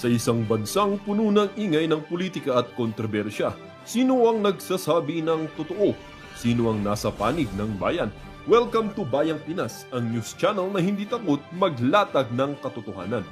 Sa isang bansang puno ng ingay ng politika at kontrobersya, sino ang nagsasabi ng totoo? Sino ang nasa panig ng bayan? Welcome to Bayang Pinas, ang news channel na hindi takot maglatag ng katotohanan.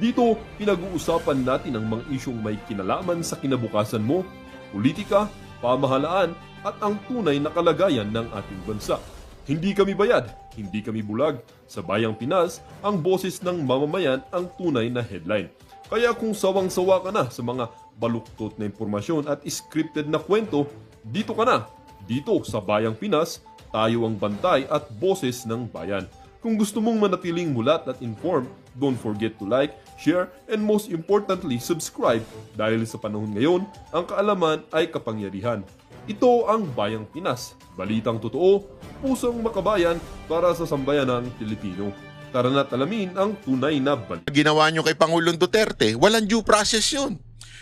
Dito, pinag-uusapan natin ang mga isyong may kinalaman sa kinabukasan mo, politika, pamahalaan at ang tunay na kalagayan ng ating bansa. Hindi kami bayad, hindi kami bulag. Sa Bayang Pinas, ang boses ng mamamayan ang tunay na headline. Kaya kung sawang-sawa ka na sa mga baluktot na impormasyon at scripted na kwento, dito ka na. Dito sa Bayang Pinas, tayo ang bantay at boses ng bayan. Kung gusto mong manatiling mulat at informed, don't forget to like, share, and most importantly, subscribe dahil sa panahon ngayon, ang kaalaman ay kapangyarihan. Ito ang Bayang Pinas, balitang totoo, pusong makabayan para sa sambayanang Pilipino. Tara na't alamin ang tunay na balita. Ginawa nyo kay Pangulong Duterte, walang due process yun.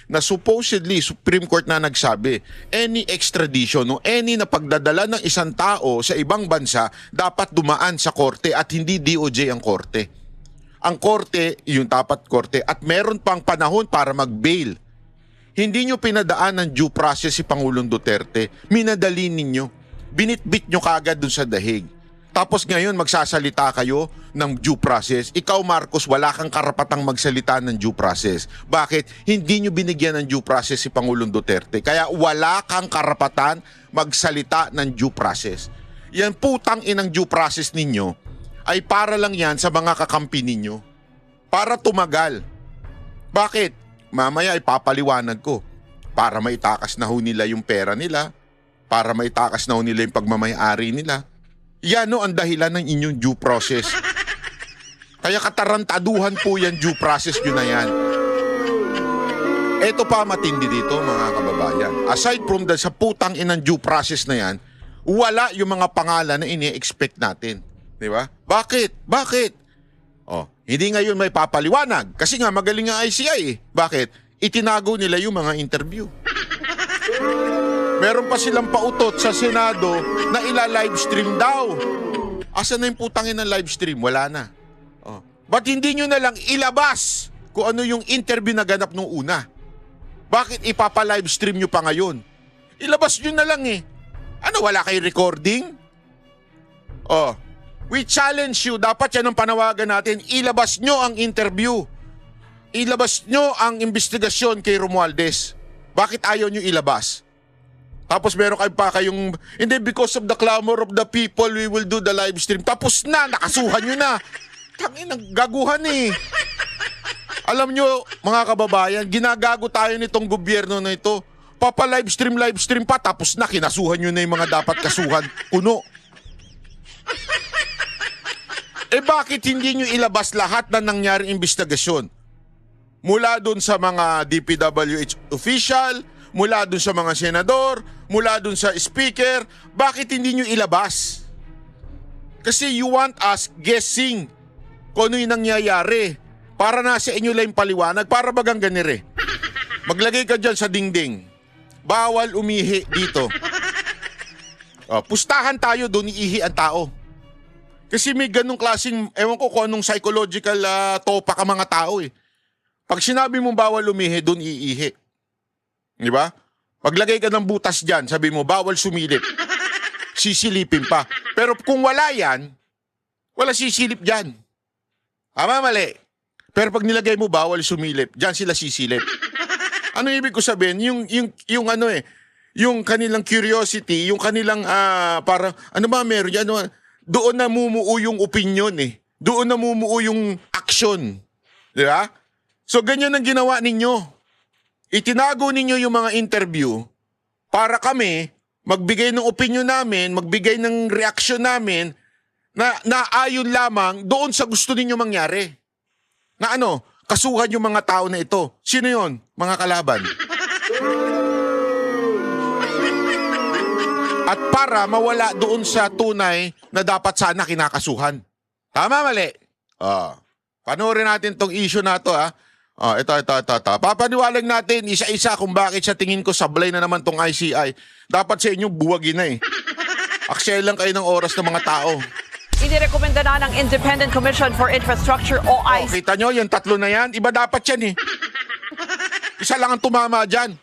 Na supposedly, Supreme Court na nagsabi, any extradition o any na pagdadala ng isang tao sa ibang bansa dapat dumaan sa korte at hindi DOJ ang korte. Ang korte, yung tapat korte, at meron pang panahon para mag-bail. Hindi nyo pinadaan ng due process si Pangulong Duterte, minadali ninyo. Binitbit nyo kaagad dun sa dahig. Tapos ngayon magsasalita kayo ng due process. Ikaw Marcos, wala kang karapatang magsalita ng due process. Bakit? Hindi nyo binigyan ng due process si Pangulong Duterte. Kaya wala kang karapatan magsalita ng due process. Yan putang inang due process ninyo ay para lang yan sa mga kakampi ninyo. Para tumagal. Bakit? Mamaya ipapaliwanag ko. Para maitakas na ho nila yung pera nila. Para maitakas na ho nila yung pagmamayari nila. Yan o ang dahilan ng inyong due process. Kaya katarantaduhan po yan due process nyo na yan. Ito pa matindi dito mga kababayan. Aside from sa putang inang due process na yan, wala yung mga pangalan na ini-expect natin. Di ba? Bakit? Bakit? Oh, hindi ngayon may papaliwanag. Kasi nga magaling ang ICI eh. Bakit? Itinago nila yung mga interview. Meron pa silang pautot sa Senado na ila-livestream daw. Asan na yung putangin ng livestream? Wala na. Oh. Ba't hindi nyo na lang ilabas kung ano yung interview na ganap nung una? Bakit ipapa-livestream nyo pa ngayon? Ilabas nyo na lang eh. Ano, wala kayo recording? Oh. We challenge you. Dapat yan ang panawagan natin. Ilabas nyo ang interview. Ilabas nyo ang investigasyon kay Romualdez. Bakit ayaw nyo ilabas? Tapos meron kayo pa kayong, hindi, because of the clamor of the people, we will do the live stream. Tapos na, nakasuhan nyo na. Tangin, gaguhan eh. Alam nyo, mga kababayan, ginagago tayo nitong gobyerno na ito. Papa-live stream pa, tapos na, kinasuhan nyo na yung mga dapat kasuhan. Kuno. Eh bakit hindi nyo ilabas lahat na nangyaring investigasyon? Mula dun sa mga DPWH official, mula dun sa mga senador, mula dun sa speaker, bakit hindi nyo ilabas? Kasi you want us guessing kung ano yung nangyayari. Para nasa inyo lang yung paliwanag, para bagang ganire. Maglagay ka dyan sa dingding. Bawal umihi dito. Pustahan tayo, doon iihi ang tao. Kasi may ganong klaseng, ewan ko kung anong psychological topa ka mga tao eh. Pag sinabi mong bawal umihi, doon iihi. Di ba? Paglagay ka ng butas dyan, sabi mo, bawal sumilip. Sisilipin pa. Pero kung wala yan, wala sisilip dyan. Tama, mali. Pero pag nilagay mo, bawal sumilip, dyan sila sisilip. Ano ibig ko sabihin? Yung ano eh, yung kanilang curiosity, yung kanilang parang, ano ba meron yan? Doon namumuo yung opinion eh. Doon namumuo yung action. Di ba? So, ganyan ang ginawa ninyo. Itinago ninyo yung mga interview para kami magbigay ng opinion namin, magbigay ng reaksyon namin na ayon lamang doon sa gusto ninyo mangyari. Na ano, kasuhan yung mga tao na ito. Sino yon? Mga kalaban. At para mawala doon sa tunay na dapat sana kinakasuhan. Tama, mali? Panoorin natin tong issue na to ito. Papaniwalag natin isa-isa kung bakit sa tingin ko sablay na naman tong ICI. Dapat sa inyo buwagin na eh. Aksaya lang kayo ng oras ng mga tao. Inirekomenda na ng Independent Commission for Infrastructure, OIC. Kita nyo, yung tatlo na yan, iba dapat yan eh. Isa lang ang tumama dyan.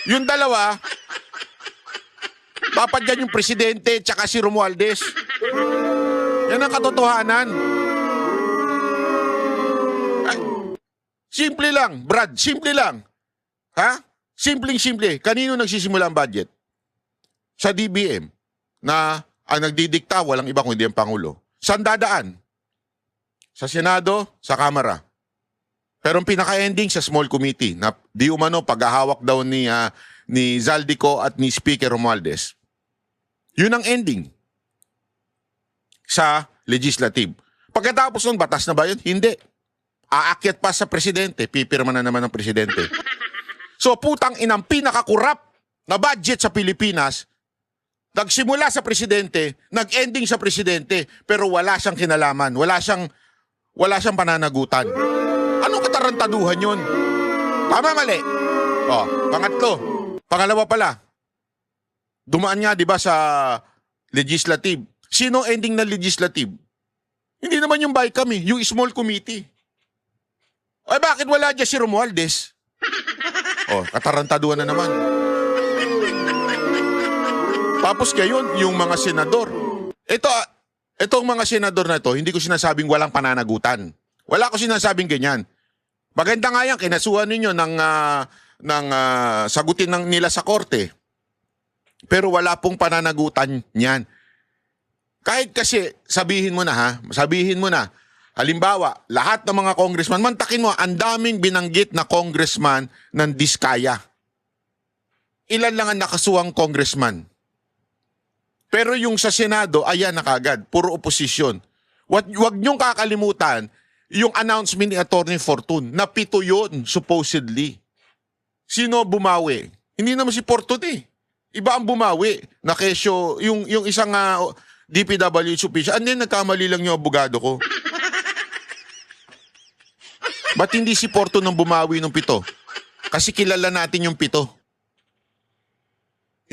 Yung dalawa, dapat dyan yung presidente tsaka si Romualdez. Yan ang katotohanan. Ay, simple lang, Brad. Simple lang. Ha? Simpleng-simple. Kanino nagsisimula ang budget? Sa DBM. Na ang nagdidikta, walang iba kundi ang Pangulo. Saan dadaan? Sa Senado, sa Kamara. Pero ang pinaka-ending sa small committee na di umano paghahawak daw ni Zaldico at ni Speaker Romualdez. Yun ang ending sa legislative. Pagkatapos nun, batas na ba yun? Hindi. Aakyat pa sa presidente, pipirma na naman ng presidente. So putang inang pinakakurap na budget sa Pilipinas, nagsimula sa presidente, nag-ending sa presidente, pero wala siyang kinalaman, wala siyang pananagutan. Anong katarantaduhan yun? Tama, mali. Pangatlo. Pangalawa pala. Dumaan nga, di ba, sa legislative. Sino ending na legislative? Hindi naman yung BICAM yung small committee. Ay, bakit wala dyan si Romualdez? Katarantaduhan na naman. Tapos ngayon, yung mga senador. Itong mga senador na ito, hindi ko sinasabing walang pananagutan. Wala ko sinasabing ganyan. Maganda nga yan, kinasuhan ninyo ng sagutin nila sa korte. Pero wala pong pananagutan niyan. Kahit kasi, sabihin mo na, halimbawa, lahat ng mga congressman, mantakin mo, ang daming binanggit na congressman ng Diskaya. Ilan lang ang nakasuwang congressman. Pero yung sa Senado, ayan na kagad, puro oposisyon. Wag niyong kakalimutan yung announcement ni Attorney Fortun na 7 yun, supposedly. Sino bumawi? Hindi naman si Fortun eh. Iba ang bumawi na kesyo, yung isang DPWH official. Ano yun, nagkamali lang yung abogado ko. Ba't hindi si Fortun ang bumawi ng 7? Kasi kilala natin yung 7.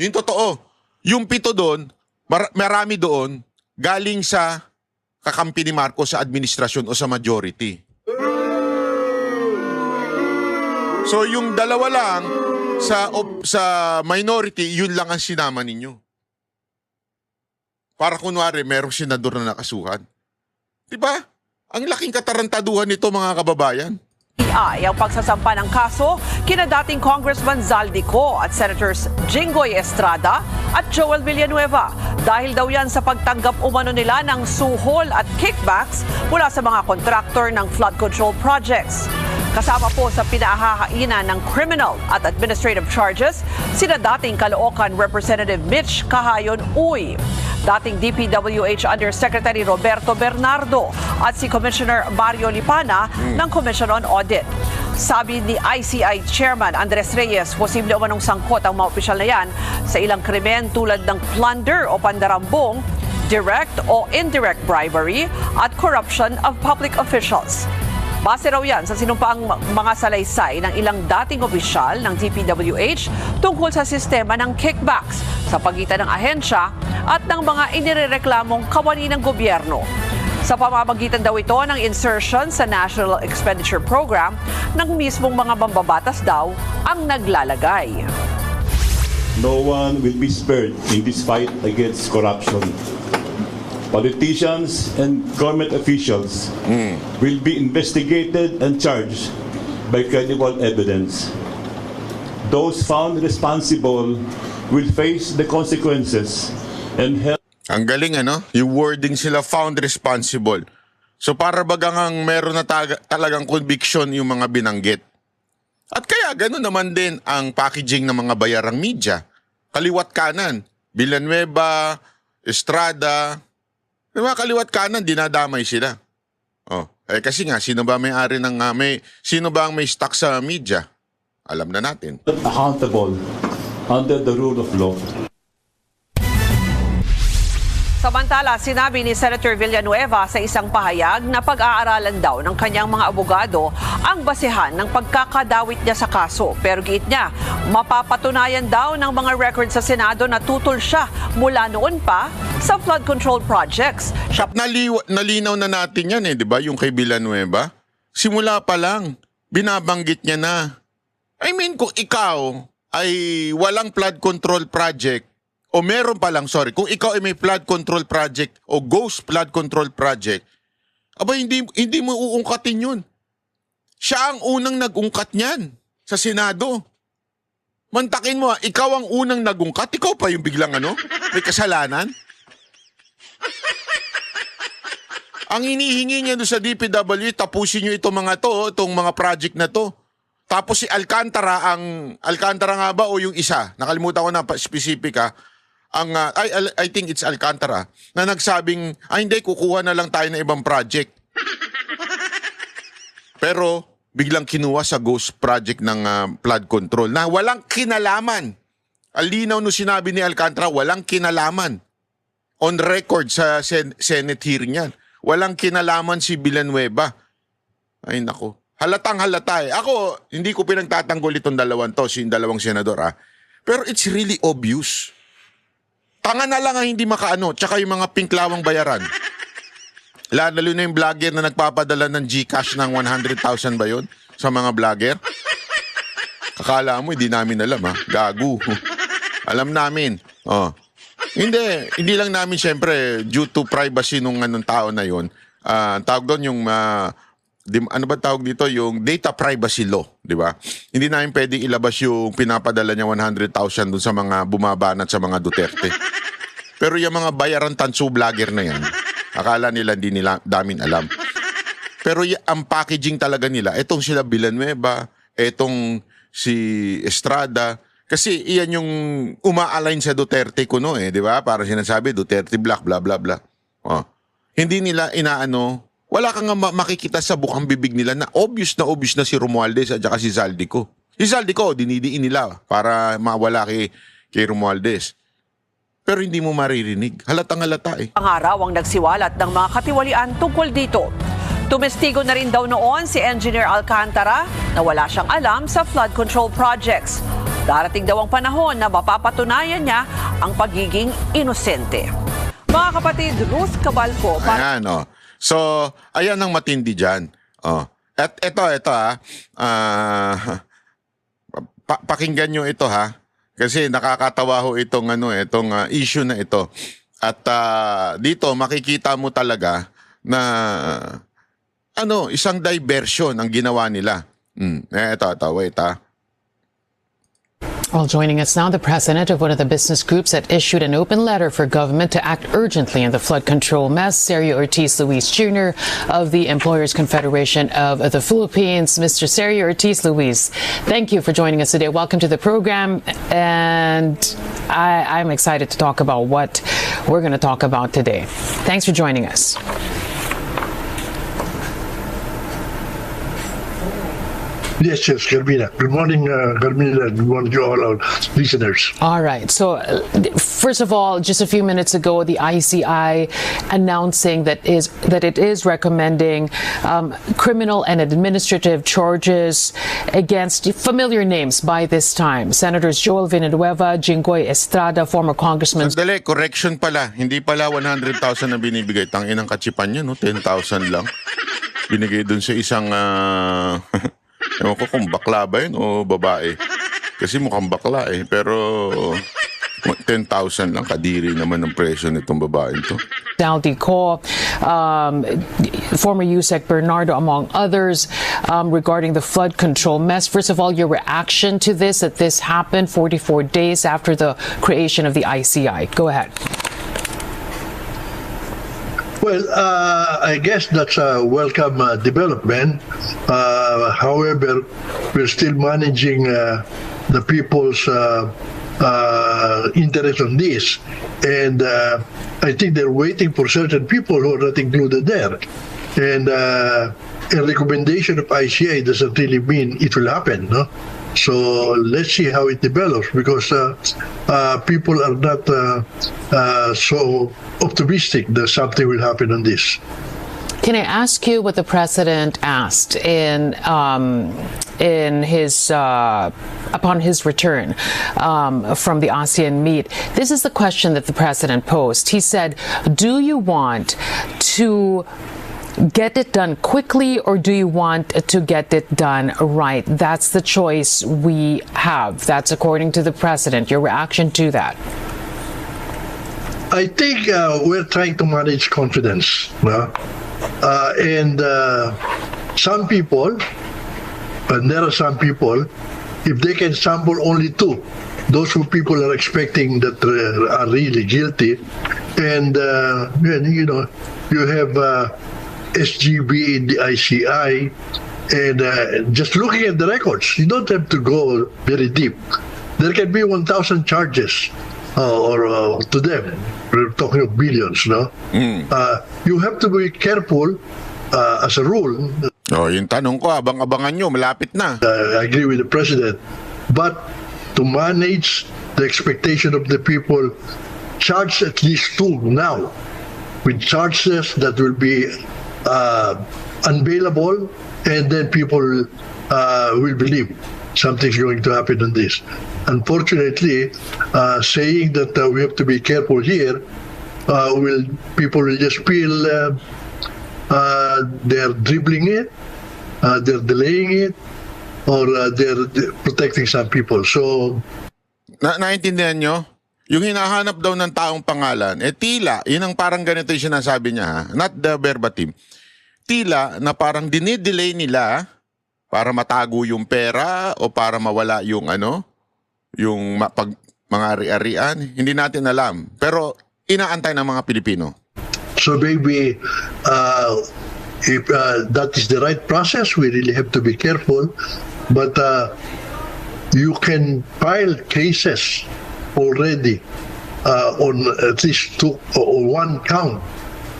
Yung totoo. Yung 7 doon, marami doon, galing sa kakampi ni Marcos sa administrasyon o sa majority. So yung dalawa lang sa minority, yun lang ang sinama ninyo. Para kunwari, merong senador na nakasuhan. Diba? Ang laking katarantaduhan nito, mga kababayan. Ang pagsasampa ng kaso kina dating Congressman Zaldico at Senators Jinggoy Estrada at Joel Villanueva dahil daw yan sa pagtanggap umano nila ng suhol at kickbacks mula sa mga kontraktor ng flood control projects. Kasama po sa pinahahainan ng criminal at administrative charges sina dating Caloocan Representative Mitch Cahayon Uy, dating DPWH Undersecretary Roberto Bernardo at si Commissioner Mario Lipana ng Commission on Audit. Sabi ni ICI Chairman Andres Reyes, posible umanong sangkot ang mga opisyal na yan sa ilang krimen tulad ng plunder o pandarambong, direct o indirect bribery at corruption of public officials. Base raw yan sa sinumpaang mga salaysay ng ilang dating opisyal ng DPWH tungkol sa sistema ng kickbacks sa pagitan ng ahensya at ng mga inirereklamong kawani ng gobyerno. Sa pamamagitan daw ito ng insertion sa National Expenditure Program ng mismong mga mambabatas daw ang naglalagay. No one will be spared in this fight against corruption. Politicians and government officials will be investigated and charged by credible evidence. Those found responsible will face the consequences and help. Ang galing yung wording sila, found responsible. So para bagang meron na talagang conviction yung mga binanggit. At kaya gano'n naman din ang packaging ng mga bayarang media. Kaliwat kanan, Villanueva, Estrada, mga kaliwat kanan, dinadamay sila. Kasi nga, sino ba may-ari ng sino ba ang may stock sa media? Alam na natin. Accountable under the rule of law. Samantala, sinabi ni Senator Villanueva sa isang pahayag na pag-aaralan daw ng kanyang mga abogado ang basehan ng pagkakadawit niya sa kaso. Pero giit niya, mapapatunayan daw ng mga record sa Senado na tutol siya mula noon pa sa flood control projects. Nalinaw na natin yan di ba? Yung kay Villanueva. Simula pa lang, binabanggit niya na I mean, kung ikaw ay walang flood control project, o meron pa lang, sorry, kung ikaw ay may flood control project o ghost flood control project, aba hindi mo uungkatin yun. Siya ang unang nag-ungkat niyan sa Senado. Mantakin mo, ikaw ang unang nag-ungkat, ikaw pa yung biglang may kasalanan. Ang hinihingi niya doon sa DPW, tapusin niyo itong mga project na to. Tapos si Alcantara nga ba o yung isa? Nakalimutan ko na specific I think it's Alcantara na nagsabing, hindi, kukuha na lang tayo ng ibang project. Pero biglang kinuha sa ghost project ng flood control na walang kinalaman. Alinaw no sinabi ni Alcantara, walang kinalaman. On record sa Senate hearing yan. Walang kinalaman si Villanueva. Ay nako. Halatang halata eh. Ako, hindi ko pinagtatanggol itong dalawang senador Pero it's really obvious. Tanga na lang ang hindi makaano, tsaka yung mga pinklawang bayaran. Lalo na yung vlogger na nagpapadala ng GCash ng 100,000 ba yun? Sa mga vlogger? Kakala mo, hindi namin alam Gago. Alam namin. Hindi lang namin syempre due to privacy nung tao na yun. Tawag doon yung ano ba tawag dito? Yung data privacy law, di ba? Hindi namin pwedeng ilabas yung pinapadala niya 100,000 dun sa mga bumabanat sa mga Duterte. Pero yung mga bayaran tansu vlogger na yan, akala nila hindi nila damin alam. Pero ang packaging talaga nila, etong sila Villanueva, etong si Estrada, kasi iyan yung uma-align sa Duterte kuno di ba? Para sinasabi, Duterte black, bla bla bla. Hindi nila wala kang makikita sa bukang bibig nila na obvious na si Romualdez at saka si Zaldico. Si Zaldico, dinidiin nila para mawala kay Romualdez. Pero hindi mo maririnig. Halatang halata Pangaraw ang nagsiwalat ng mga katiwalian tungkol dito. Tumestigo na rin daw noon si Engineer Alcantara na wala siyang alam sa flood control projects. Darating daw ang panahon na mapapatunayan niya ang pagiging inosente. Mga kapatid, Ruth Cabalco. Ayan, So, ayan ang matindi dyan. At ito pakinggan nyo ito kasi nakakatawa ho itong issue na ito. At dito makikita mo talaga na isang diversion ang ginawa nila. Ito, wait Well, joining us now, the president of one of the business groups that issued an open letter for government to act urgently in the flood control mess, Sergio Ortiz Luis Jr. of the Employers Confederation of the Philippines. Mr. Sergio Ortiz Luis, thank you for joining us today. Welcome to the program. And I'm excited to talk about what we're going to talk about today. Thanks for joining us. Yes, Carmina. Good morning, Carmina. Good morning to all our listeners. All right. So, first of all, just a few minutes ago, the ICI announcing that it is recommending criminal and administrative charges against familiar names by this time. Senators Joel Villanueva, Jinggoy Estrada, former Congressman. Sandali, correction pala. Hindi pala 100,000 na binibigay. Tanginang katsipan niya, 10,000 lang. Binigay dun sa isang... Ewan ko kung bakla ba yun o babae. Kasi mukhang bakla Pero 10,000 lang, kadiri naman ang presyo nitong babae ito. Zaldico, former USEC Bernardo, among others, regarding the flood control mess. First of all, your reaction to this, that this happened 44 days after the creation of the ICI. Go ahead. Well, I guess that's a welcome development. However, we're still managing the people's interest on this. And I think they're waiting for certain people who are not included there. And a recommendation of ICI doesn't really mean it will happen, no? So let's see how it develops, because people are not so optimistic that something will happen on this. Can I ask you what the president asked in his upon his return from the ASEAN meet? This is the question that the president posed. He said, "Do you want to get it done quickly, or do you want to get it done right? That's the choice we have. That's according to the president. Your reaction to that? I think we're trying to manage confidence. No? And some people, and there are some people, if they can sample only two, those who people are expecting that are really guilty, and you know, you have SGB in the ICI, and just looking at the records, you don't have to go very deep. There can be 1,000 charges or to them. We're talking of billions, no? You have to be careful as a rule. Oh, yung tanong ko, abang-abangan nyo, malapit na. I agree with the president, but to manage the expectation of the people, charge at least two now, with charges that will be unbailable, and then people will believe something's going to happen on this. Unfortunately, saying that we have to be careful here, people will just feel they're dribbling it, they're delaying it, or they're protecting some people. So, Naintindihan nyo? Yung hinahanap daw ng taong pangalan, tila, yun ang parang ganito yung sinasabi niya, ha? Not the verbatim. Tila na parang dinidelay nila para matago yung pera o para mawala yung yung mga ari-arian. Hindi natin alam. Pero inaantay ng mga Pilipino. So maybe if that is the right process, we really have to be careful. But you can file cases already on at least two or one count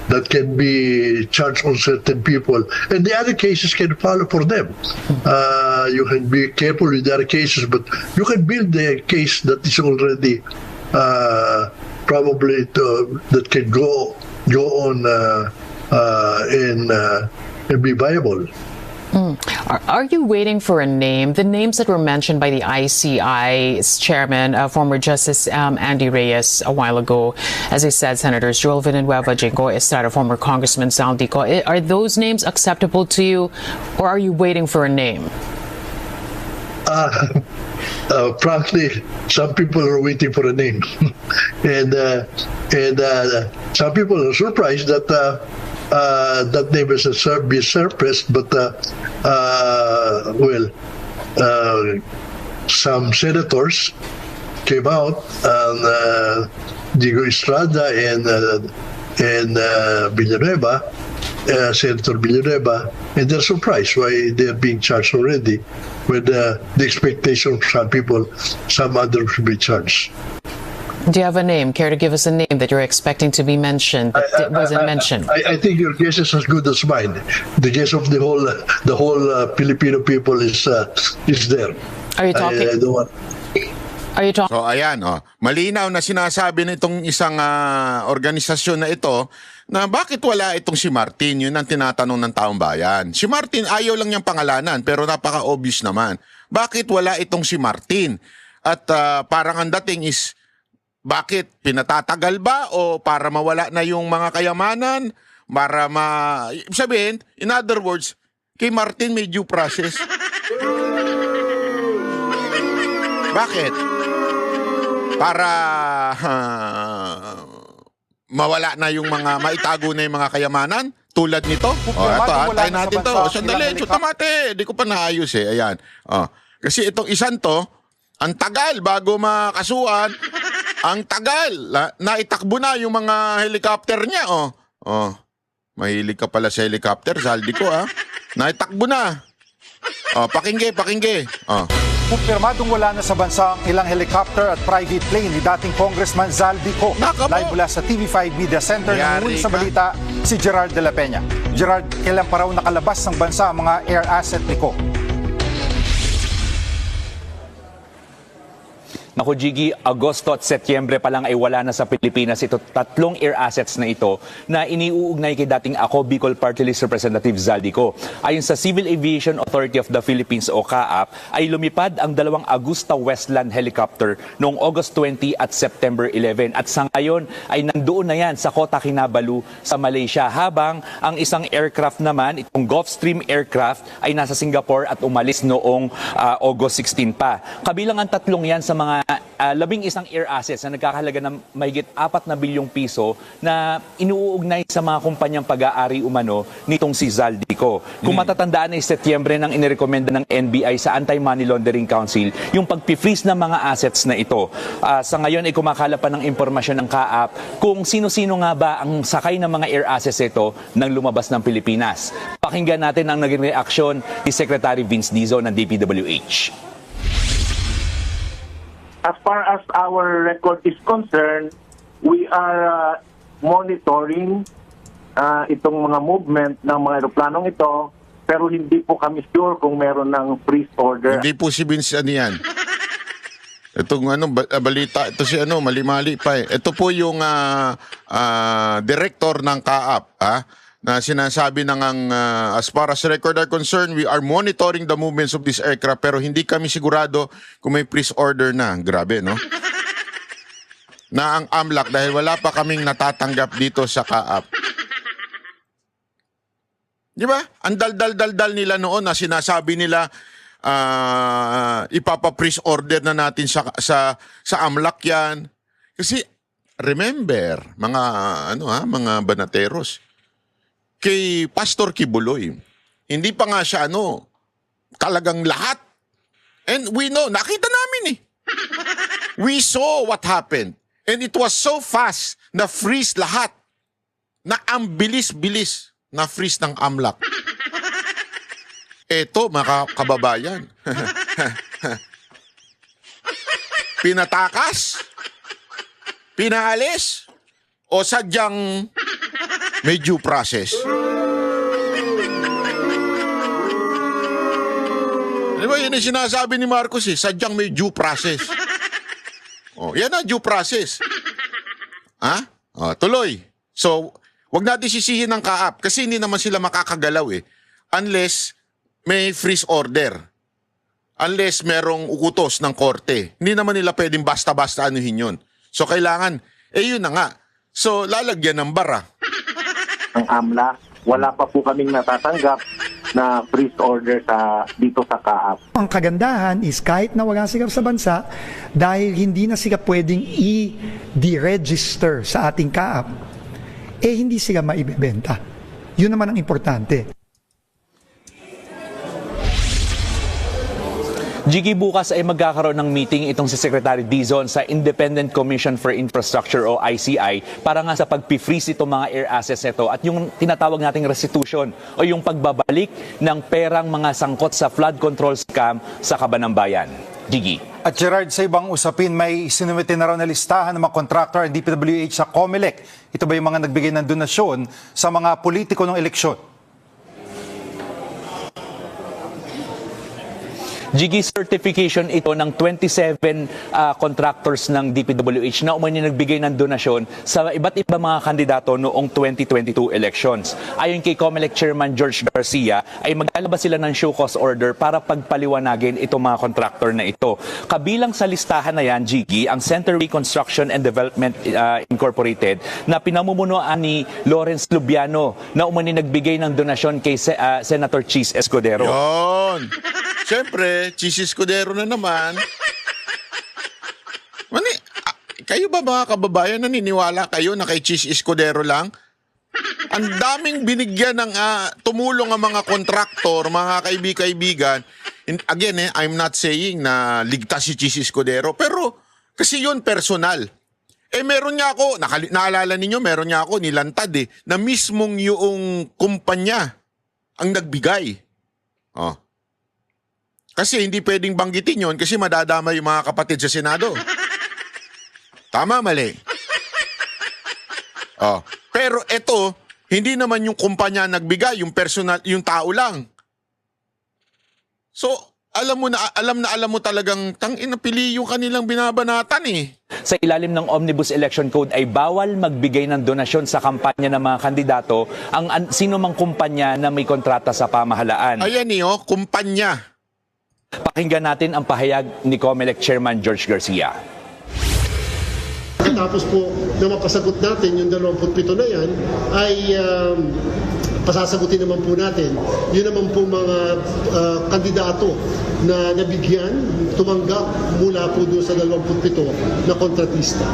that can be charged on certain people, and the other cases can follow for them. You can be careful with the other cases, but you can build a case that is already probably that can go on and be viable. Are you waiting for a name? The names that were mentioned by the ICI's chairman, former Justice Andy Reyes, a while ago, as I said, Senators Joel Villanueva, Jinggoy Estrada, former Congressman Zaldico, are those names acceptable to you, or are you waiting for a name? Frankly, some people are waiting for a name, and some people are surprised that that name is be surfaced. But some senators came out, and Diego Estrada and Villanueva, Senator Villanueva, and they're surprised why they're being charged already, with the expectation of some people, some others should be charged. Do you have a name? Care to give us a name that you're expecting to be mentioned that wasn't mentioned? I think your guess is as good as mine. The guess of the whole Filipino people is there. Are you talking? I don't want. Are you talking? So ayan, malinaw na sinasabi nitong isang organisasyon na ito na bakit wala itong si Martin, yun ang tinatanong ng taong bayan. Si Martin, ayaw lang niyang pangalanan, pero napaka-obvious naman. Bakit wala itong si Martin? At parang ang dating is, bakit? Pinatatagal ba o para mawala na yung mga kayamanan? Para sabihin, in other words, kay Martin may due process. Bakit? Para mawala na yung mga, maitago na yung mga kayamanan? Tulad nito? Ito, tayo natin to. Sandali, tamate. Di ko pa naayos Ayan. Kasi itong isang to, ang tagal bago makasuhan. Ang tagal. Naitakbo na yung mga helicopter niya, mahilig ka pala sa helicopter, Zaldico, Naitakbo na. Pakingge. Kumpirmadong wala na sa bansa ang ilang helicopter at private plane ni dating Congressman Zaldico. Live mula sa TV5 Media Center, nanonood sa balita si Gerard de la Peña. Gerard, kailan pa raw nakalabas ng bansa ang mga air asset ni Ko? Naku, Jiggy, Agosto at Setyembre pa lang ay wala na sa Pilipinas ito, tatlong air assets na ito na iniuugnay kay dating Ako Bicol Party List Representative Zaldico. Ayon sa Civil Aviation Authority of the Philippines o CAAP, ay lumipad ang dalawang Agusta Westland helicopter noong August 20 at September 11. At sa ngayon ay nandoon na yan sa Kota Kinabalu sa Malaysia, habang ang isang aircraft naman, itong Gulfstream aircraft, ay nasa Singapore at umalis noong August 16 pa. Kabilang ang tatlong yan sa mga 11 air assets na nagkakahalaga ng mahigit 4 na bilyong piso na inuugnay sa mga kumpanyang pag-aari umano nitong si Zaldico. Kung matatandaan ay Setyembre nang inirekomenda ng NBI sa Anti-Money Laundering Council yung pag-freeze ng mga assets na ito. Sa ngayon ay kumakala pa ng impormasyon ng CAAP kung sino-sino nga ba ang sakay ng mga air assets ito nang lumabas ng Pilipinas. Pakinggan natin ang naging reaksyon ni Secretary Vince Dizon ng DPWH. As far as our record is concerned, we are monitoring itong mga movement ng mga aeroplanong ito, pero hindi po kami sure kung meron ng freeze order. Hindi po si Vince ano yan. Itong balita, ito si mali-mali pa eh. Ito po yung director ng CAAP, na sinasabi ng as far as record are concerned, we are monitoring the movements of this aircraft pero hindi kami sigurado kung may freeze order na. Grabe, no? Na ang AMLAC dahil wala pa kaming natatanggap dito sa CAAP. Di ba? Ang dal-dal-dal nila noon na sinasabi nila ipapa-freeze order na natin sa AMLAC yan. Kasi remember, mga banateros, kay Pastor Kibuloy, hindi pa nga siya talagang lahat. And we know, nakita namin eh. We saw what happened. And it was so fast na freeze lahat. Na ang bilis-bilis na freeze ng AMLAC. Eto, mga kababayan. Pinatakas? Pinaalis? O sadyang may due process? Di ba, yan ang sinasabi ni Marcos eh, sadyang may due process. Yan ang due process. Tuloy. So, wag natin sisihin ng CAAP kasi hindi naman sila makakagalaw eh. Unless may freeze order. Unless merong utos ng korte. Hindi naman nila pwedeng basta-basta anuhin yun. So, kailangan, yun na nga. So, lalagyan ng bara. Ang AMLA, wala pa po kaming natatanggap na freeze order dito sa CAAP. Ang kagandahan is kahit na wala sila sa bansa, dahil hindi na sila pwedeng i-deregister sa ating CAAP, hindi sila maibebenta. Yun naman ang importante. Jiggy, bukas ay magkakaroon ng meeting itong si Secretary Dizon sa Independent Commission for Infrastructure o ICI para nga sa pag-freeze itong mga air assets nito at yung tinatawag nating restitution o yung pagbabalik ng perang mga sangkot sa flood control scam sa Kabanambayan. Jiggy. At Gerard, sa ibang usapin, may sinumite na raw na listahan ng mga contractor at DPWH sa COMELEC. Ito ba yung mga nagbigay ng donasyon sa mga politiko ng eleksyon? Jiggy, certification ito ng 27 contractors ng DPWH na umani nagbigay ng donasyon sa iba't ibang mga kandidato noong 2022 elections. Ayon kay COMELEC Chairman George Garcia, ay maglalabas sila ng show cause order para pagpaliwanagin itong mga contractor na ito. Kabilang sa listahan na yan, Jiggy, ang Centerway Construction and Development Incorporated na pinamumunuan ni Lawrence Lubiano na umani nagbigay ng donasyon kay Senator Cheese Escudero. Yon! Siyempre, Cheese Escudero na naman. Kayo ba mga kababayan naniniwala kayo na kay Cheese Escudero lang? Ang daming binigyan ng tumulong ang mga kontraktor, mga kaibigan. Again, I'm not saying na ligtas si Cheese Escudero, pero kasi yun personal. Meron niya ako, naalala ninyo, meron niya ako nilantad na mismong yung kumpanya ang nagbigay. Kasi hindi pwedeng banggitin yon kasi madadama yung mga kapatid sa Senado. Tama, mali. Pero ito, hindi naman yung kumpanya nagbigay, yung personal, yung tao lang. So, alam mo talagang pili yung kanilang binabanatan eh. Sa ilalim ng Omnibus Election Code ay bawal magbigay ng donasyon sa kampanya ng mga kandidato ang sino mang kumpanya na may kontrata sa pamahalaan. Ayan kumpanya. Pakinggan natin ang pahayag ni COMELEC Chairman George Garcia. Tapos po na mapasagot natin yung 27 na yan ay pasasagutin naman po natin. Yun naman po mga kandidato na nabigyan, tumanggap mula po doon sa 27 na kontratista.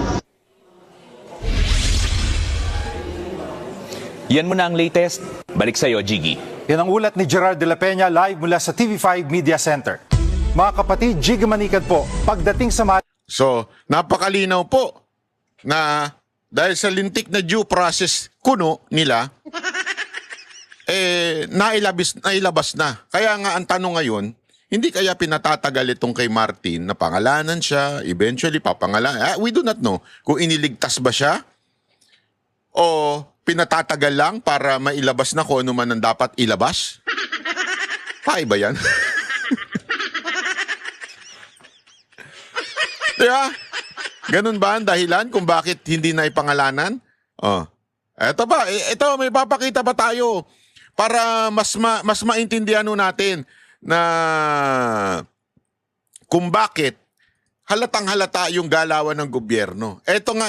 Yan muna ang latest. Balik sa'yo, Jiggy. Yan ang ulat ni Gerard de la Peña live mula sa TV5 Media Center. Mga kapatid, Jiggy Manikad po, pagdating sa So, napakalinaw po na dahil sa lintik na due process kuno nila, nailabas na. Kaya nga ang tanong ngayon, hindi kaya pinatatagal itong kay Martin na pangalanan siya, eventually papangalanan. We do not know kung iniligtas ba siya o pinatatagal lang para mailabas na kung ano man ang dapat ilabas. Paiba yan. Diba? Ganun ba ang dahilan kung bakit hindi na ipangalanan? Eto ba? Ito, may papakita pa tayo para mas maintindihan natin na kung bakit halatang-halata yung galawan ng gobyerno. Eto nga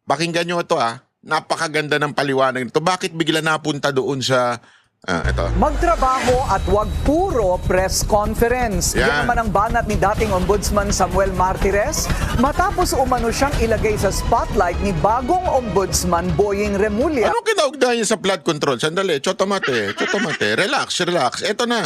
pakinggan nyo ito Napakaganda ng paliwanag nito. Bakit bigla napunta doon sa ito. Magtrabaho at wag puro press conference. Yan naman ang banat ni dating Ombudsman Samuel Martires matapos umano siyang ilagay sa spotlight ni bagong Ombudsman Boying Remulla. Ano kinaugnayan niya sa flood control? Sandali, chotomate. Relax. Ito na.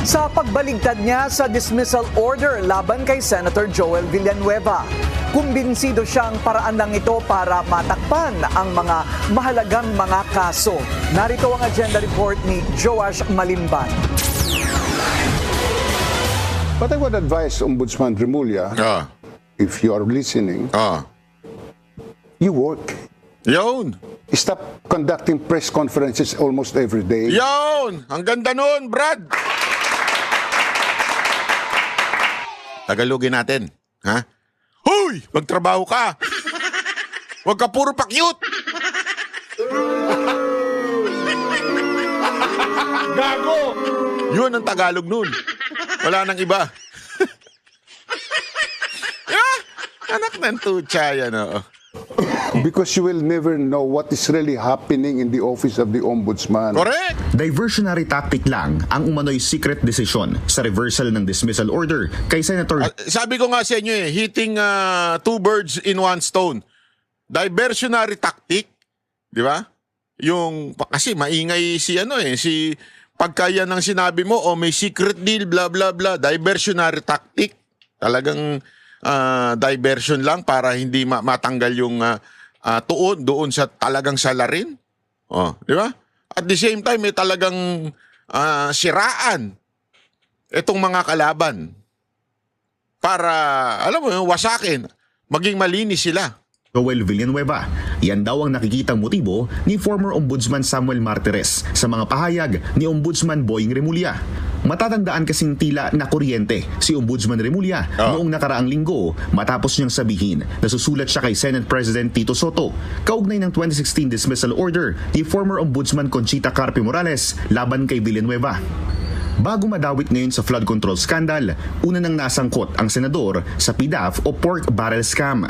Sa pagbaligtad niya sa dismissal order laban kay Senator Joel Villanueva. Kumbinsido siyang paraan lang ito para matakpan ang mga mahalagang mga kaso. Narito ang agenda report ni Joash Malimban. But I would advise Ombudsman Remulla, if you are listening, you work. Yun. Stop conducting press conferences almost every day. Yun! Ang ganda nun, Brad! Tagalogin natin. Hoy! Magtrabaho ka! Huwag ka puro pa-cute! Gago! Yun ang Tagalog nun. Wala nang iba. Anak ng tutsa yan, Because you will never know what is really happening in the office of the Ombudsman. Correct! Diversionary tactic lang ang umano'y secret decision sa reversal ng dismissal order kay Senator... sabi ko nga sa inyo hitting two birds in one stone. Diversionary tactic, di ba? Yung, kasi maingay si pagka yan ang sinabi mo, may secret deal, blah blah blah, diversionary tactic. Talagang diversion lang para hindi matanggal yung tuon doon sa talagang salarin. Di ba? At the same time, may talagang siraan itong mga kalaban para, alam mo, wasakin, maging malinis sila. Joel Villanueva, yan daw ang nakikitang motibo ni former Ombudsman Samuel Martires sa mga pahayag ni Ombudsman Boying Remulla. Matatandaan kasing tila na kuryente si Ombudsman Remulla noong nakaraang linggo matapos niyang sabihin na susulat siya kay Senate President Tito Soto kaugnay ng 2016 dismissal order ni former Ombudsman Conchita Carpio Morales laban kay Villanueva. Bago madawit ngayon sa flood control scandal, una nang nasangkot ang senador sa PDAF o pork barrel scam.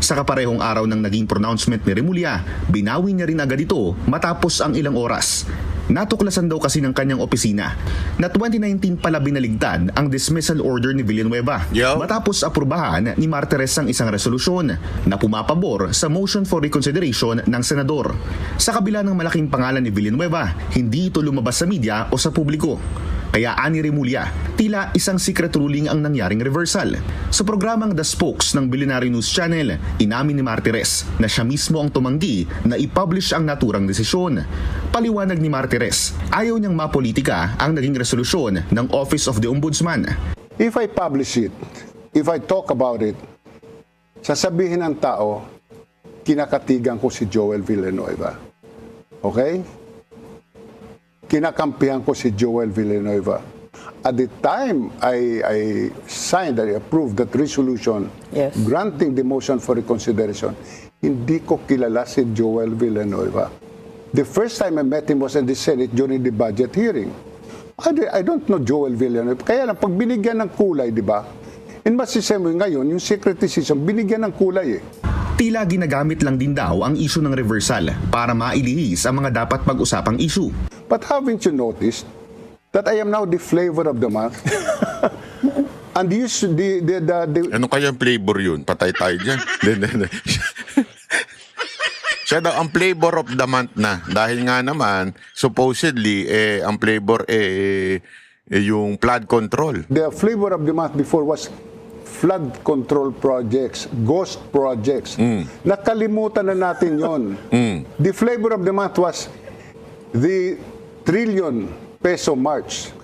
Sa kaparehong araw ng naging pronouncement ni Remulla, binawi niya rin agad ito matapos ang ilang oras. Natuklasan daw kasi ng kanyang opisina na 2019 pala binaligtad ang dismissal order ni Villanueva matapos aprubahan ni Martires ang isang resolusyon na pumapabor sa motion for reconsideration ng senador. Sa kabila ng malaking pangalan ni Villanueva, hindi ito lumabas sa media o sa publiko. Kaya ani Remulla, tila isang secret ruling ang nangyaring reversal. Sa programang The Spokes ng Billionaire News Channel, inamin ni Martires na siya mismo ang tumanggi na i-publish ang naturang desisyon. Paliwanag ni Martires, ayaw niyang mapolitika ang naging resolusyon ng Office of the Ombudsman. If I publish it, if I talk about it, sasabihin ng tao, kinakatigan ko si Joel Villanueva. Okay? kinakampihan ko si Joel Villanueva. At the time I signed, I approved that resolution granting the motion for reconsideration, hindi ko kilala si Joel Villanueva. The first time I met him was in the Senate during the budget hearing. I don't know Joel Villanueva. Kaya lang, pag binigyan ng kulay, di ba? In masisemo ngayon, yung secret decision, binigyan ng kulay eh. Tila ginagamit lang din daw ang issue ng reversal para mailihis ang mga dapat pag-usapang issue. But haven't you noticed that I am now the flavor of the month? And ano kaya ang flavor yun? Patay tayo dyan. Siya daw ang flavor of the month na. Dahil nga naman, supposedly, ang flavor yung flood control. The flavor of the month before was flood control projects, ghost projects. Nakalimutan na natin yon. The flavor of the month was the trillion peso march.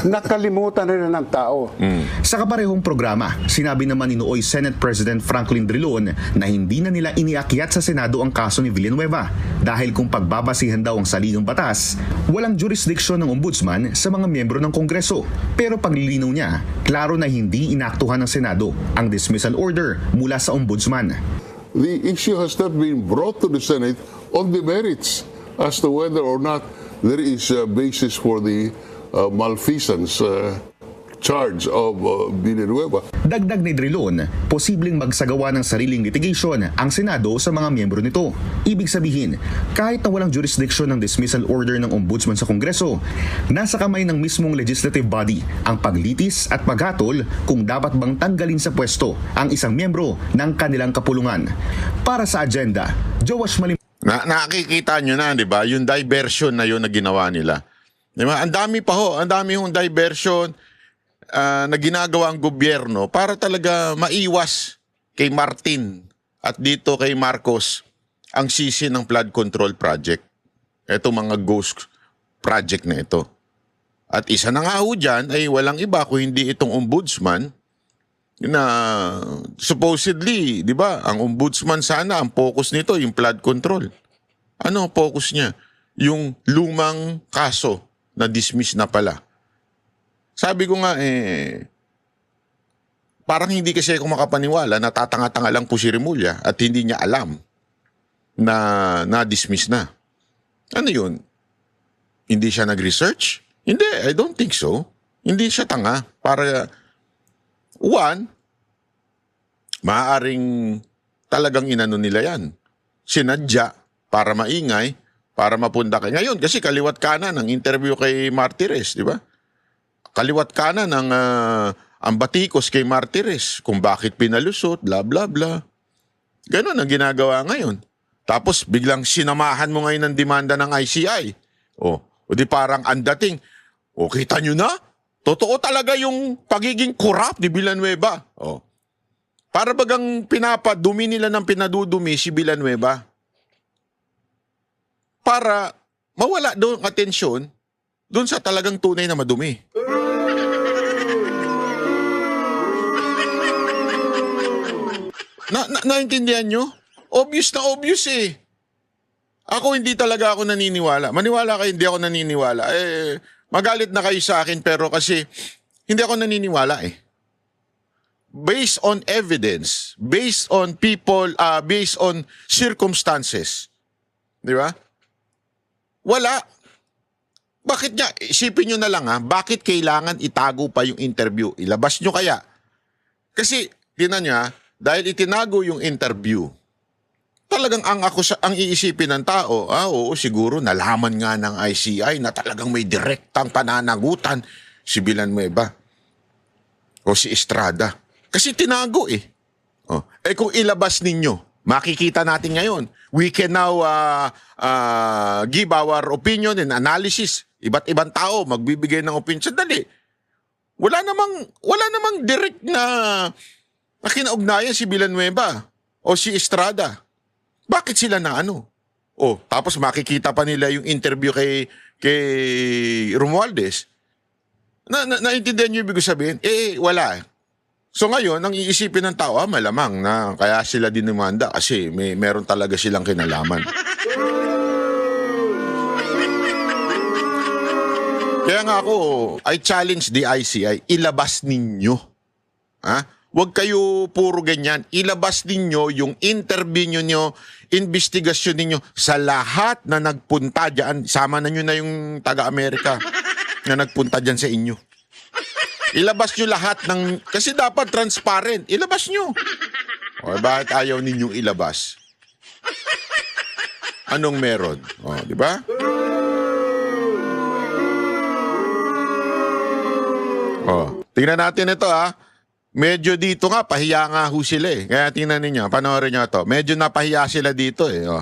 Nakalimutan na ng tao. Sa kaparehong programa, sinabi naman ni Nooy Senate President Franklin Drilon na hindi na nila iniakyat sa Senado ang kaso ni Villanueva dahil kung pagbabasihan daw ang saligang batas, walang jurisdiksyon ng ombudsman sa mga miyembro ng Kongreso. Pero paglilinaw niya, klaro na hindi inaktuhan ng Senado ang dismissal order mula sa ombudsman. The issue has not been brought to the Senate on the merits as to whether or not there is a basis for the malfeasance charge of Villanueva. Dagdag ni Drilon, posibleng magsagawa ng sariling litigation ang Senado sa mga miyembro nito. Ibig sabihin, kahit na walang jurisdiction ng dismissal order ng ombudsman sa Kongreso, nasa kamay ng mismong legislative body ang paglitis at paghatol kung dapat bang tanggalin sa pwesto ang isang miyembro ng kanilang kapulungan. Para sa agenda, Joash Malim. Nakikita nyo na, di ba? Yung diversion na yun na ginawa nila. Di ba? Ang dami pa ho, ang dami hong diversion na ginagawa ang gobyerno para talaga maiwas kay Martin at dito kay Marcos ang sisi ng flood control project. Ito mga ghost project na ito. At isa na nga ho dyan ay walang iba kung hindi itong ombudsman na supposedly, di ba, ang ombudsman sana, ang focus nito, yung flood control. Ano ang focus niya? Yung lumang kaso na dismiss na pala. Sabi ko nga, parang hindi kasi ako makapaniwala, natatanga-tanga lang po si Remulla at hindi niya alam na na-dismiss na. Ano yun? Hindi siya nag-research? Hindi, I don't think so. Hindi siya tanga. Para one, maaaring talagang inano nila yan. Sinadya para maingay, para mapunta kay. Ngayon, kasi kaliwat kanan ang interview kay Martires, di ba? Kaliwat kanan ang batikos kay Martires kung bakit pinalusot, bla bla bla. Ganon ang ginagawa ngayon. Tapos biglang sinamahan mo ngayon ng demanda ng ICI. O di parang ang dating, kita nyo na? Totoo talaga yung pagiging corrupt ni Villanueva. Para bagang pinapadumi nila ng pinadudumi si Villanueva. Para mawala doon ang atensyon doon sa talagang tunay na madumi. Naintindihan nyo? Obvious na obvious eh. Ako hindi talaga ako naniniwala. Maniwala kayo, hindi ako naniniwala. Magalit na kayo sa akin pero kasi hindi ako naniniwala eh. Based on evidence, based on people, based on circumstances. Di ba? Wala. Bakit nga? Isipin nyo na lang bakit kailangan itago pa yung interview? Ilabas nyo kaya? Kasi, tinan nyo dahil itinago yung interview, talagang ang iisipin ng tao, oo, siguro nalaman nga ng ICI na talagang may direktang pananagutan si Villanueva o si Estrada. Kasi tinago eh. Kung ilabas ninyo, makikita natin ngayon. We can now give our opinion and analysis. Iba't ibang tao magbibigay ng opinion. Sandali. Wala namang direct na kinaugnayan si Villanueva o si Estrada. Bakit sila na ano? Tapos makikita pa nila yung interview kay Romualdez. Naintindihan niyo ibig sabihin? Wala. So ngayon, ang iisipin ng tao, malamang na kaya sila dinimanda kasi meron talaga silang kinalaman. Kaya nga ako, I challenge the ICI, ilabas ninyo. Ha? Huwag kayo puro ganyan. Ilabas ninyo yung interview nyo, investigasyon ninyo sa lahat na nagpunta dyan. Sama na nyo na yung taga-Amerika na nagpunta dyan sa inyo. Ilabas nyo lahat ng... Kasi dapat transparent. Ilabas nyo. O, bakit ayaw ninyong ilabas? Anong meron? O, di ba? O, tingnan natin ito ha. Medyo dito nga, pahiya nga ho sila eh. Kaya tingnan ninyo, panoorin nyo ito. Medyo napahiya sila dito eh. O.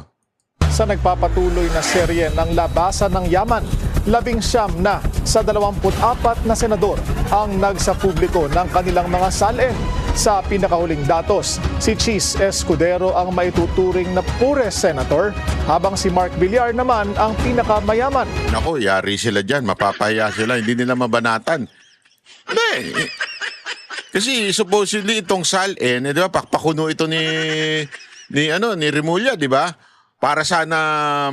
Sa nagpapatuloy na serye ng Labasan ng Yaman, 19 na sa 24 na senador ang nagsapubliko ng kanilang mga salin. Sa pinakahuling datos, si Chis Escudero ang maituturing na poorest senator, habang si Mark Villar naman ang pinakamayaman. Naku, yari sila dyan. Mapapahiya sila. Hindi nila mabanatan. Hindi. Kasi supposedly itong salin, di ba, pakpakuno ito ni Remulla, di ba? Para sana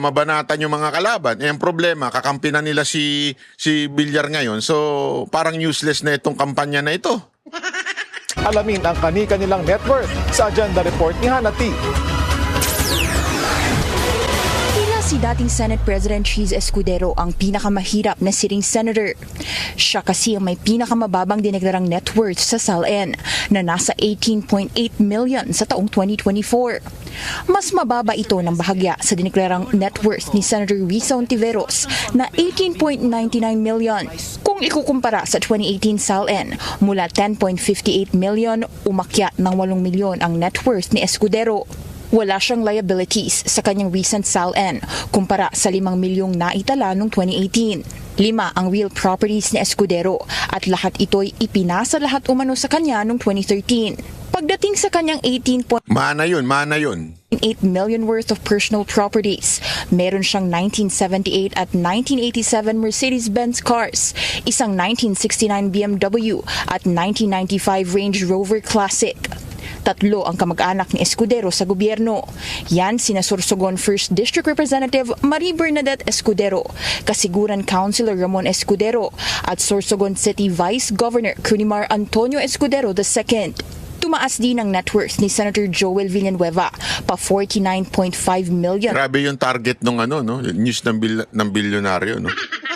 mabanatan yung mga kalaban. Eh, ang problema, kakampi na nila si Villar ngayon. So, parang useless na itong kampanya na ito. Alamin ang kani-kanilang net worth sa Agenda Report ni Hannah T. Si dating Senate President Chis Escudero ang pinakamahirap na sitting senator. Siya kasi ang may pinakamababang dineklarang net worth sa SALN na nasa 18.8 million sa taong 2024. Mas mababa ito ng bahagya sa dineklarang net worth ni Senator Risa Ontiveros na 18.99 million. Kung ikukumpara sa 2018 SALN, mula 10.58 million, umakyat ng 8 milyon ang net worth ni Escudero. Wala siyang liabilities sa kanyang recent SALN kumpara sa 5 milyong naitala noong 2018. 5 ang real properties ni Escudero at lahat ito'y ipinasa lahat umano sa kanya noong 2013. Pagdating sa kanyang 18.8 million worth of personal properties, meron siyang 1978 at 1987 Mercedes-Benz cars, isang 1969 BMW at 1995 Range Rover Classic. 3 ang kamag-anak ni Escudero sa gobyerno. Yan sina Sorsogon 1st District Representative Marie Bernadette Escudero, Kasiguran Councilor Ramon Escudero at Sorsogon City Vice Governor Cunimar Antonio Escudero II. Tumaas din ang net worth ni Senator Joel Villanueva pa 49.5 million. Grabe yung target ng news ng bilyonaryo, no?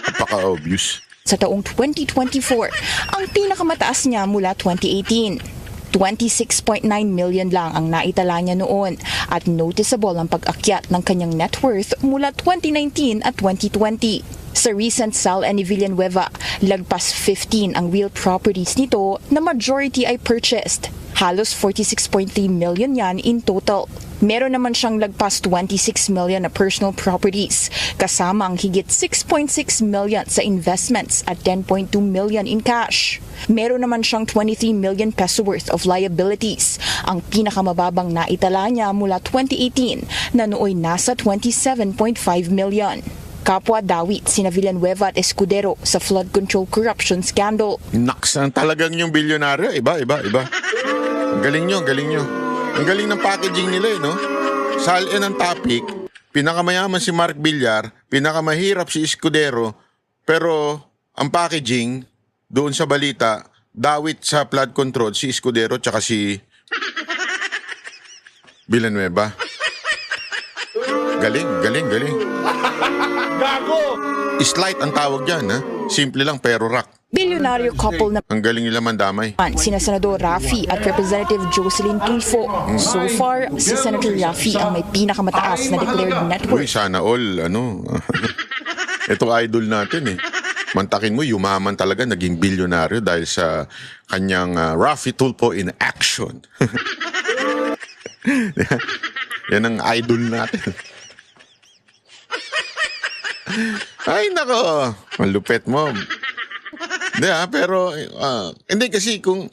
Napaka-obvious. Sa taong 2024, ang pinakamataas niya mula 2018. 26.9 million lang ang naitala niya noon at noticeable ang pag-akyat ng kanyang net worth mula 2019 at 2020. Sa recent SALN ni Villanueva, lagpas 15 ang real properties nito na majority ay purchased. Halos 46.3 million yan in total. Meron naman siyang lagpas 26 million na personal properties, kasama ang higit 6.6 million sa investments at 10.2 million in cash. Meron naman siyang 23 million peso worth of liabilities, ang pinakamababang naitala niya mula 2018 na nooy nasa 27.5 million. Kapwa dawit sina Villanueva at Escudero sa flood control corruption scandal. Naksan talagang yung bilyonaryo. Iba. Ang galing nyo. Ang galing ng packaging nila, no? SALN ang topic, pinakamayaman si Mark Villar, pinakamahirap si Escudero, pero ang packaging, doon sa balita, dawit sa flood control, si Escudero tsaka si Villanueva. Galing. Gago! Slight ang tawag dyan, ha? Simple lang pero rock. Bilyonaryo couple na ang galing nila mandamay. Sina Senador Raffy at Representative Jocelyn Tulfo. So far, si Senator Raffy ang may pinakamataas na declared net worth. Uy, sana all, ito idol natin eh. Mantakin mo, yumaman talaga, naging bilyonaryo dahil sa kanyang Raffy Tulfo in action. Yan ang idol natin. Ay, nako. Malupet mo. Hindi pero hindi kasi kung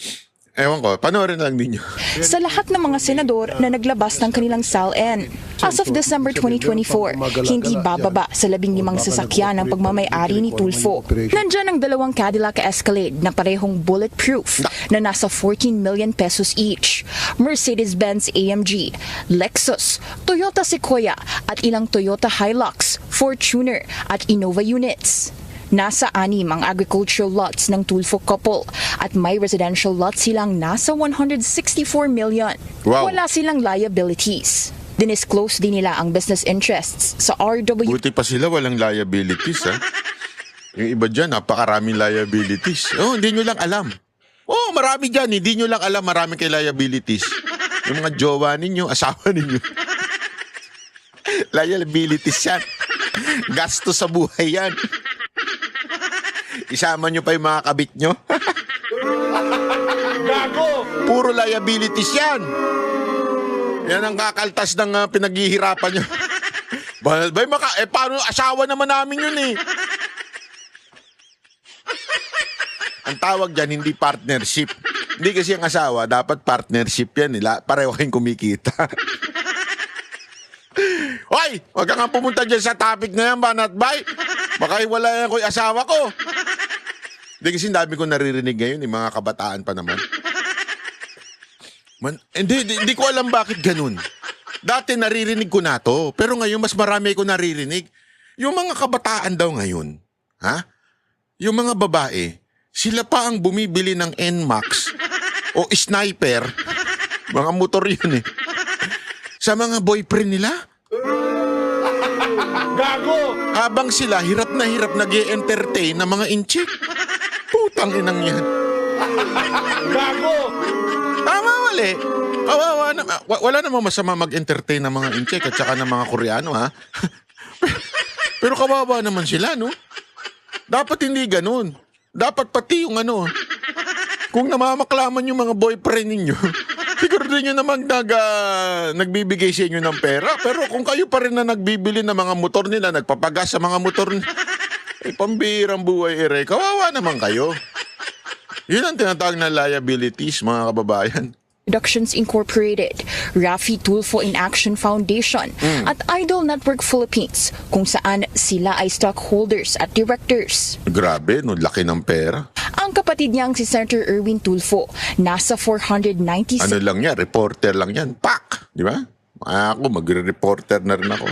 ewan ko, panoorin lang ninyo. Sa lahat ng mga senador na naglabas ng kanilang SALN, as of December 2024, hindi bababa sa 15 sasakyan ang pagmamay-ari ni Tulfo. Nandyan ang 2 Cadillac Escalade na parehong bulletproof na nasa 14 million pesos each, Mercedes-Benz AMG, Lexus, Toyota Sequoia at ilang Toyota Hilux, Fortuner at Innova units. Nasa 6 ang agricultural lots ng Tulfo couple at may residential lots silang nasa 164 million. Wow. Wala silang liabilities. Dinisclose din nila ang business interests sa RW. Buti pa sila walang liabilities, ha? Yung iba dyan, napakaraming liabilities. Oh, hindi nyo lang alam. Oh, marami dyan, hindi nyo lang alam, marami kay liabilities. Yung mga jowa ninyo, asawa ninyo. Liabilities yan. Gasto sa buhay yan. Isama nyo pa yung mga kabit nyo. Gago! Puro liabilities yan. Yan ang kakaltas ng pinaghihirapan nyo. Paano asawa naman namin yun eh. Ang tawag dyan, hindi partnership. Hindi kasi ang asawa, dapat partnership yan. Pareho kayong kumikita. Hoy! Huwag ka nga pumunta dyan sa topic na yan, Banat Bay. Baka wala yan ko yung asawa ko. Hindi kasi dami ko naririnig ngayon, mga kabataan pa naman. Hindi ko alam bakit ganun. Dati naririnig ko na to, pero ngayon mas marami ko naririnig. Yung mga kabataan daw ngayon, ha? Yung mga babae, sila pa ang bumibili ng NMAX o Sniper, mga motor yun eh, sa mga boyfriend nila. Gago! Habang sila hirap nag-e-entertain ng mga inchik. Putang inang yan. Gago! Tama, mali. Kawawa na. Wala namang masama mag-entertain ng mga inchik at saka ng mga Koreano, ha? Pero kawawa naman sila, no? Dapat hindi ganun. Dapat pati yung kung namamaklaman yung mga boyfriend ninyo, siguro nyo naman nagbibigay sa inyo ng pera. Pero kung kayo pa rin na nagbibili ng mga motor nila, nagpapagas sa mga motor nila, pambihirang buhay ere. Kawawa naman kayo. Yun ang tinatawag na liabilities, mga kababayan. Productions Incorporated, Rafi Tulfo in Action Foundation at Idol Network Philippines kung saan sila ay stockholders at directors. Grabe, no, laki ng pera. Ang kapatid niyang si Senator Erwin Tulfo, nasa 496... Ano lang yan, reporter lang yan. Pak! Di ba? Ako, magre-reporter na rin ako.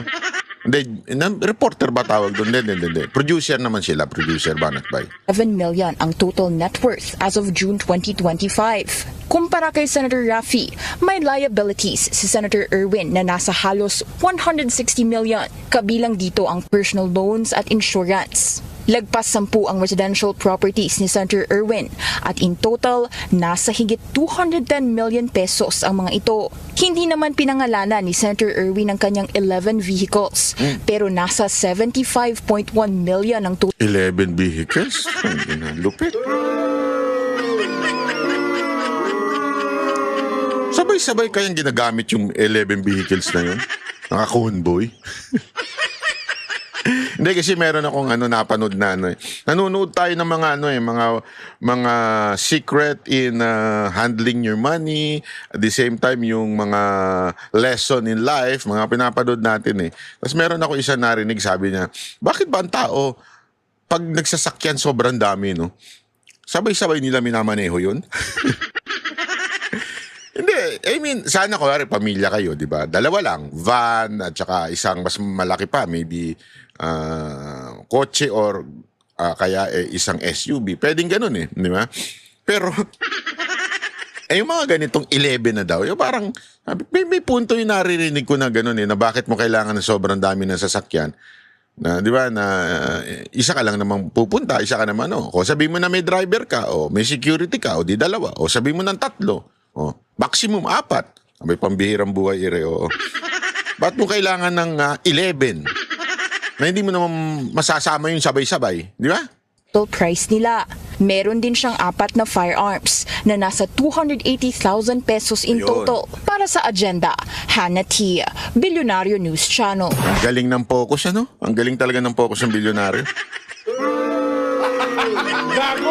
Hindi, reporter ba tawag doon? Hindi. Producer naman sila, producer Banat Bay. 7 million ang total net worth as of June 2025. Kumpara kay Senator Rafi, may liabilities si Senator Erwin na nasa halos 160 million. Kabilang dito ang personal loans at insurance. Lagpas 10 ang residential properties ni Senator Erwin at in total, nasa higit 210 million pesos ang mga ito. Hindi naman pinangalanan ni Senator Erwin ang kanyang 11 vehicles, pero nasa 75.1 million ang total. 11 vehicles? Lupit. Sabay-sabay kayang ginagamit yung 11 vehicles na yun? Naka-convoy? Hindi kasi meron akong napanood na nanonood tayo ng mga mga secret in handling your money, at the same time yung mga lesson in life, mga pinapanood natin eh. Tapos meron ako isa narinig, sabi niya, bakit ba ang tao pag nagsasakyan sobrang dami, no? Sabay-sabay nila minamaneho yun? Hindi, I mean, sana pamilya kayo, di ba? Dalawa lang, van at saka isang mas malaki pa, maybe kotse or kaya isang SUV. Pwedeng ganun eh, di ba? Pero, yung mga ganitong 11 na daw, yung parang, may punto yung naririnig ko na ganun eh, na bakit mo kailangan ng sobrang dami ng sasakyan. Na, di ba, na isa ka lang namang pupunta, isa ka naman, o sabihin mo na may driver ka, o may security ka, o di dalawa, o sabihin mo ng 3, o maximum 4. May pambihirang buhay ire, o. Ba't mo kailangan ng 11? Na hindi mo naman masasama yung sabay-sabay, di ba? Total price nila. Meron din siyang 4 na firearms na nasa 280,000 pesos in total. Para sa agenda, Hannah Tia, Bilyonaryo News Channel. Ang galing ng focus, Ang galing talaga ng focus ng bilyonaryo.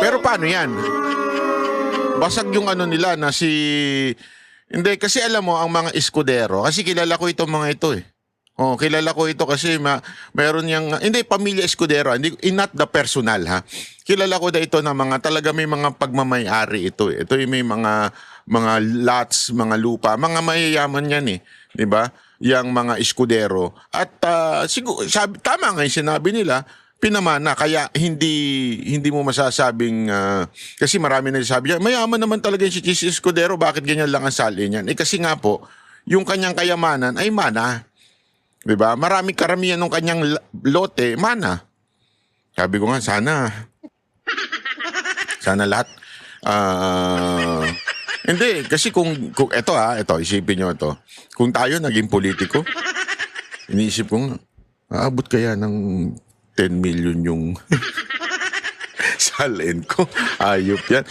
Pero paano yan? Basag yung nila na si... Hindi, kasi alam mo, ang mga Escudero, kasi kilala ko itong mga ito eh. Kilala ko ito kasi meron yung, hindi, pamilya Escudero, not the personal ha. Kilala ko na ito na mga, talaga may mga pagmamayari ito eh. Ito yung may mga lots, mga lupa, mga mayayaman yan eh. Diba? Yang mga Escudero. At siguro, tama nga yung sinabi nila, pinamana. Kaya hindi mo masasabing, kasi marami nagsasabi, mayaman naman talaga si Chis Escudero, bakit ganyan lang ang salin niyan? Kasi nga po, yung kanyang kayamanan ay mana. Diba? Maraming karamihan ng kanyang lote, mana. Sabi ko nga, sana lahat. Hindi, kasi kung ito isipin nyo ito. Kung tayo naging politiko, iniisip ko nga, aabot kaya ng 10 million yung salin ko. Ayop yan.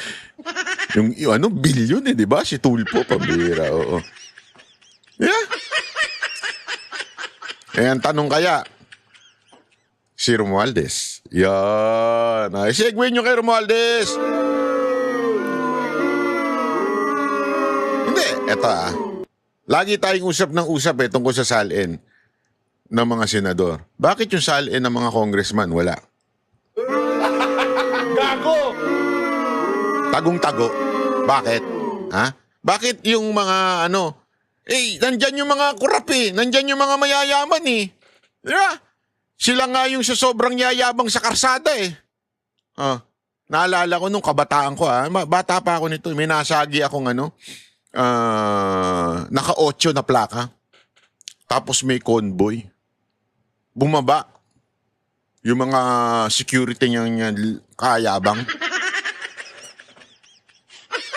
Yung billion di ba? Si Tulpo, pambira, oo. Yeah. Ang tanong kaya, si Romualdez. Yan. Segue nyo kay Romualdez. Hindi, eto lagi tayong usap ng usap tungkol sa salin ng mga senador. Bakit yung salin ng mga congressman wala? Gago! Tagong-tago. Bakit? Ha? Bakit yung mga nandyan yung mga kurap nandyan yung mga mayayaman Diba? Sila nga yung sa sobrang yayabang sa karsada naalala ko nung kabataan ko bata pa ako nito. May nasagi akong naka-8 na plaka. Tapos may convoy. Bumaba. Yung mga security niya kayabang.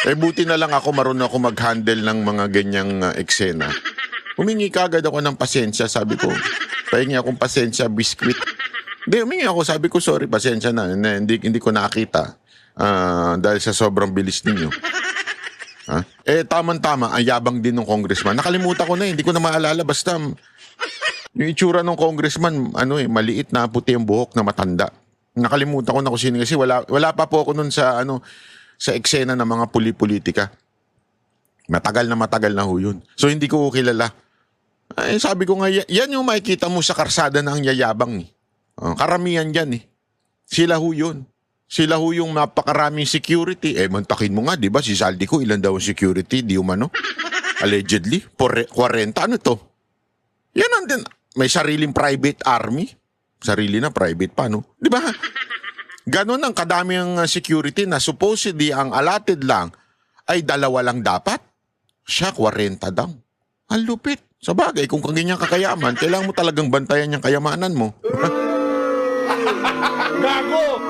Buti na lang ako marunong ako mag-handle ng mga ganyang eksena. Humingi kagad ako ng pasensya, sabi ko. Pahingi akong pasensya, biskwit. Hindi, humingi ako, sabi ko, sorry, pasensya na. Hindi ko nakita dahil sa sobrang bilis ninyo. Tama-tama, ang yabang din ng congressman. Nakalimutan ko na hindi ko na maalala. Basta, yung itsura ng congressman, maliit na puti ang buhok na matanda. Nakalimutan ko na kung sino kasi wala pa po ako nun sa sa eksena ng mga politika. Matagal na ho yun. So hindi ko kilala. Sabi ko nga, yan yung makikita mo sa karsada na ang yayabang. Karamihan dyan Sila ho yun. Sila ho yung napakaraming security. Mantakin mo nga, di ba? Si Zaldico, ilan daw ang security? Di umano? Allegedly? 40? Ano to? Yan ang din. May sariling private army. Sarili na private pa, no? Di ba? Ganon ang kadami ang security na supposedly ang allotted lang ay 2 lang dapat. Siya, 40 daw. Ang lupit. Sa bagay, kung ganyan kakayaman, kailangan mo talagang bantayan yung kayamanan mo. Gago!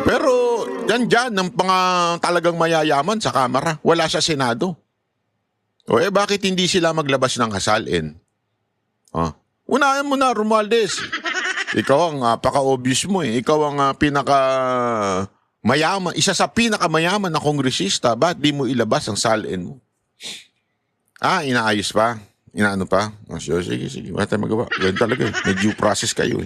Pero, dyan, ng mga talagang mayayaman sa Kamara. Wala sa Senado. Bakit hindi sila maglabas ng hasalin? Unahan mo na, Romualdez. Ikaw ang paka-obvious mo Ikaw ang pinaka-mayaman. Isa sa pinaka-mayaman na kongresista. Ba't di mo ilabas ang salin mo? Inaayos pa? Inaano pa? Sige. Wala tayong magawa. Ganyan talaga May due process kayo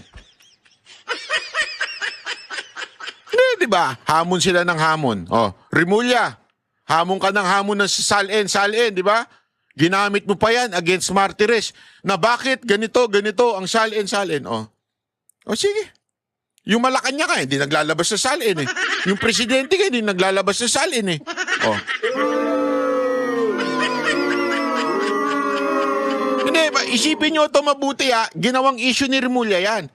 Di ba? Hamon sila ng hamon. Remulla, hamon ka ng hamon ng salin, di ba? Ginamit mo pa yan against Martires na bakit ganito ang salin. Sige. Yung Malacanang hindi naglalabas sa salin Yung presidente hindi naglalabas sa salin Hindi ba? Isipin nyo ito mabuti ginawang issue ni Remulla yan.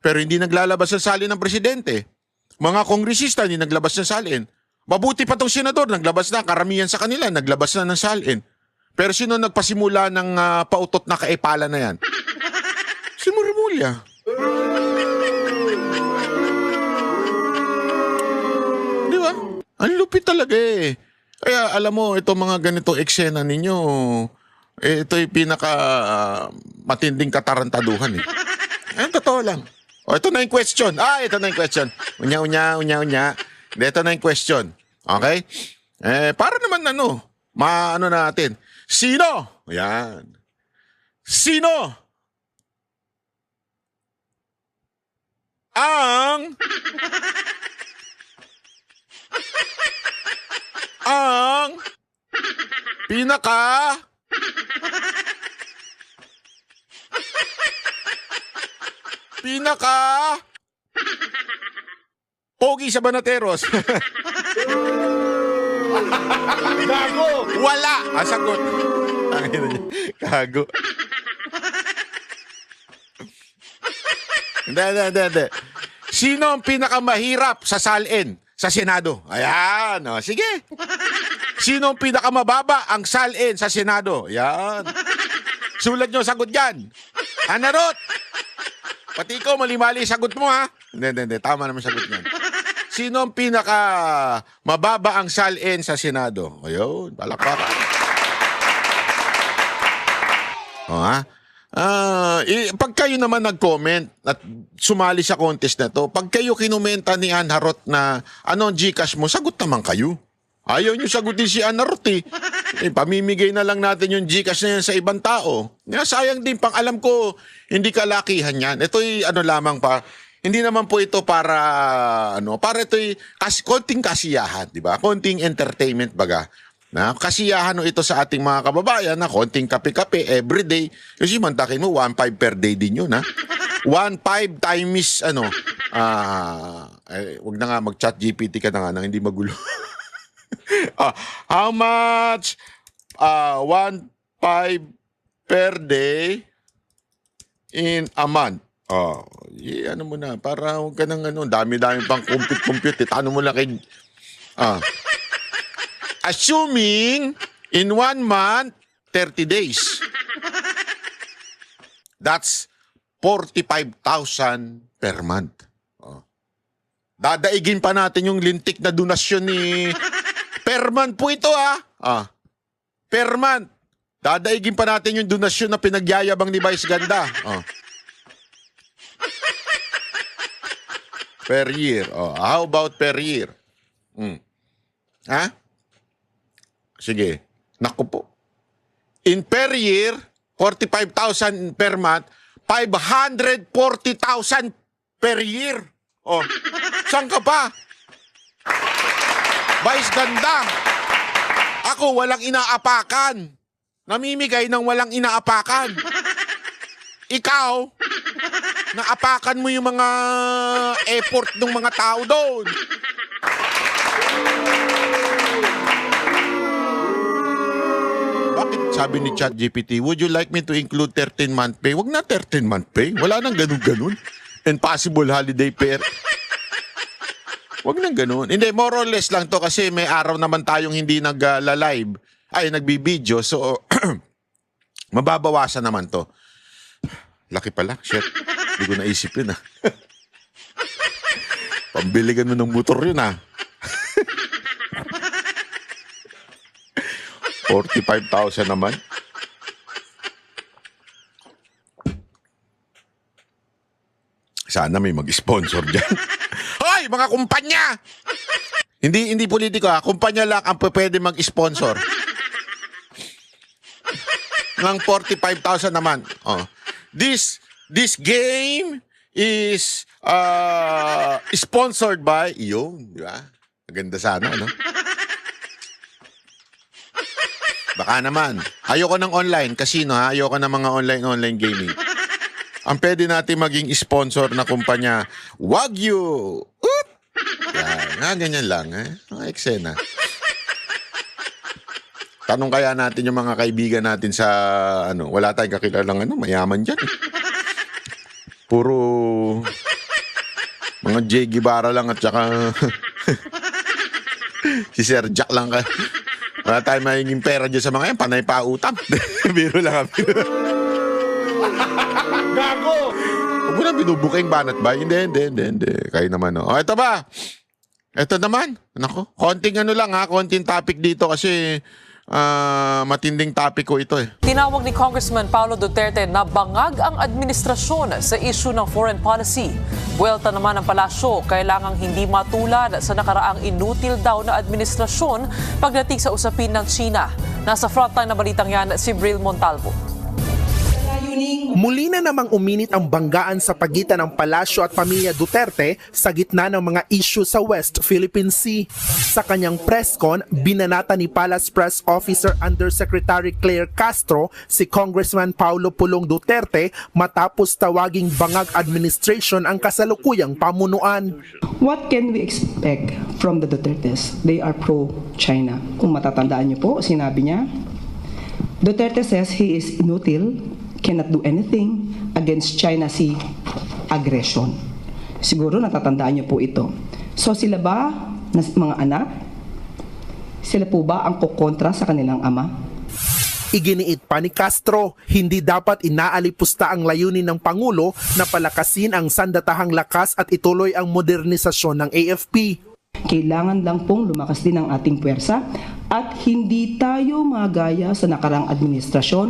Pero hindi naglalabas sa salin ng presidente. Mga kongresista hindi naglabas ng salin. Mabuti pa tong senador, naglabas na. Karamihan sa kanila, naglabas na ng salin. Pero sino nagpasimula ng pautot na kaepala na yan? Si Remulla. Di ba? Ang lupit talaga Kaya alam mo, itong mga ganitong eksena ninyo, ito'y pinaka matinding katarantaduhan totoo lang. Ito na yung question. Ito na yung question. Unya. Ito na yung question. Okay? Para naman maano natin. Sino? Yan. Sino ang pinaka pogi sa Banateros? Gago! Wala! Sagot. Gago. Hindi. Sino ang pinakamahirap sa salin sa Senado? Ayan, sige. Sino ang pinakamababa ang salin sa Senado? Ayan. Sulat nyo sagot dyan. Ana Ruth, pati ikaw mali-mali sagot mo, ha? Hindi. Tama naman sagot niyan. Sino ang pinakamababa ang salin sa Senado? Ayun, palakpakan. Pag kayo naman nag-comment at sumali sa contest na to, pag kayo kinumenta ni Ann Harot na ano ang GCash mo, sagot naman kayo. Ayaw nyo sagutin si Ann Harot pamimigay na lang natin yung GCash na yan sa ibang tao. Sayang din, pang alam ko, hindi kalakihan yan. Ito'y lamang pa, hindi naman po ito para ito'y konting kasiyahan, di ba? Konting entertainment baga. Kasiyahan ito sa ating mga kababayan na konting kape-kape everyday. Kasi mantakin mo, 1.5 per day din yun, 1.5 times, wag na nga mag-chat GPT ka na nga, hindi magulo. How much? 1.5 per day in a month. Ano mo na, para huwag ka nang dami-dami pang compute. Ano mo lang kay... Assuming in 1 month, 30 days. That's 45,000 per month. Dadaigin pa natin yung lintik na donasyon ni... Per month po ito, per month. Dadaigin pa natin yung donasyon na pinagyayabang ni Vice Ganda. Per year. How about per year? Sige. Naku po. In per year, 45,000 per month, 540,000 per year. Saan ka pa? Vice Ganda. Ako walang inaapakan. Namimigay ng walang inaapakan. Ikaw, naapakan mo yung mga effort ng mga tao doon. Bakit sabi ni ChatGPT, would you like me to include 13-month pay? Wag na 13-month pay. Wala nang ganun-ganun. And possible holiday pay. Wag nang ganun. Hindi, more or less lang to kasi may araw naman tayong hindi nag-live. Nagbibideo. So, mababawasan naman to. Laki pala. Shit. Hindi ko naisip yun, Pambiligan mo ng motor yun, 45,000 naman. Sana may mag-sponsor dyan. Hoy, mga kumpanya! Hindi politiko, kumpanya lang ang pwede mag-sponsor. Ng 45,000 naman. This game is sponsored by yun, di ba? Maganda sana, Baka naman. Ayoko ng online casino, ayoko ng mga online gaming. Ang pwede natin maging sponsor na kumpanya, Wagyu. Ganyan lang, mga eksena. Tanong kaya natin yung mga kaibigan natin sa, wala tayong kakilalang, mayaman dyan. Puro mga J. Guevara lang at saka si Sir Jack lang ka. Wala tayong mahinging pera dyan sa mga yan, panay pa utang. Biro lang kami. Gago! Huwag mo na binubuking banat ba? Hindi. Kayo naman, ito ba? Ito naman. Nako, konting konting topic dito kasi matinding topic ko ito Tinawag ni Congressman Paulo Duterte na bangag ang administrasyon sa issue ng foreign policy. Buwelta naman ng palasyo, kailangang hindi matulad sa nakaraang inutil daw na administrasyon pagdating sa usapin ng China. Nasa frontline na balitang yan si Bril Montalvo. Muli na namang uminit ang banggaan sa pagitan ng palasyo at pamilya Duterte sa gitna ng mga issue sa West Philippine Sea. Sa kanyang press con, binanata ni Palace Press Officer Undersecretary Claire Castro si Congressman Paulo Pulong Duterte matapos tawaging bangag administration ang kasalukuyang pamunuan. What can we expect from the Dutertes? They are pro-China. Kung matatandaan niyo po, sinabi niya, Duterte says he is inutil, cannot do anything against China Sea aggression. Siguro natatandaan niyo po ito. So sila ba, mga anak, sila po ba ang kukontra sa kanilang ama? Iginiit pa ni Castro, hindi dapat inaalipusta ang layunin ng Pangulo na palakasin ang sandatahang lakas at ituloy ang modernisasyon ng AFP. Kailangan lang pong lumakas din ang ating puwersa at hindi tayo magaya sa nakarang administrasyon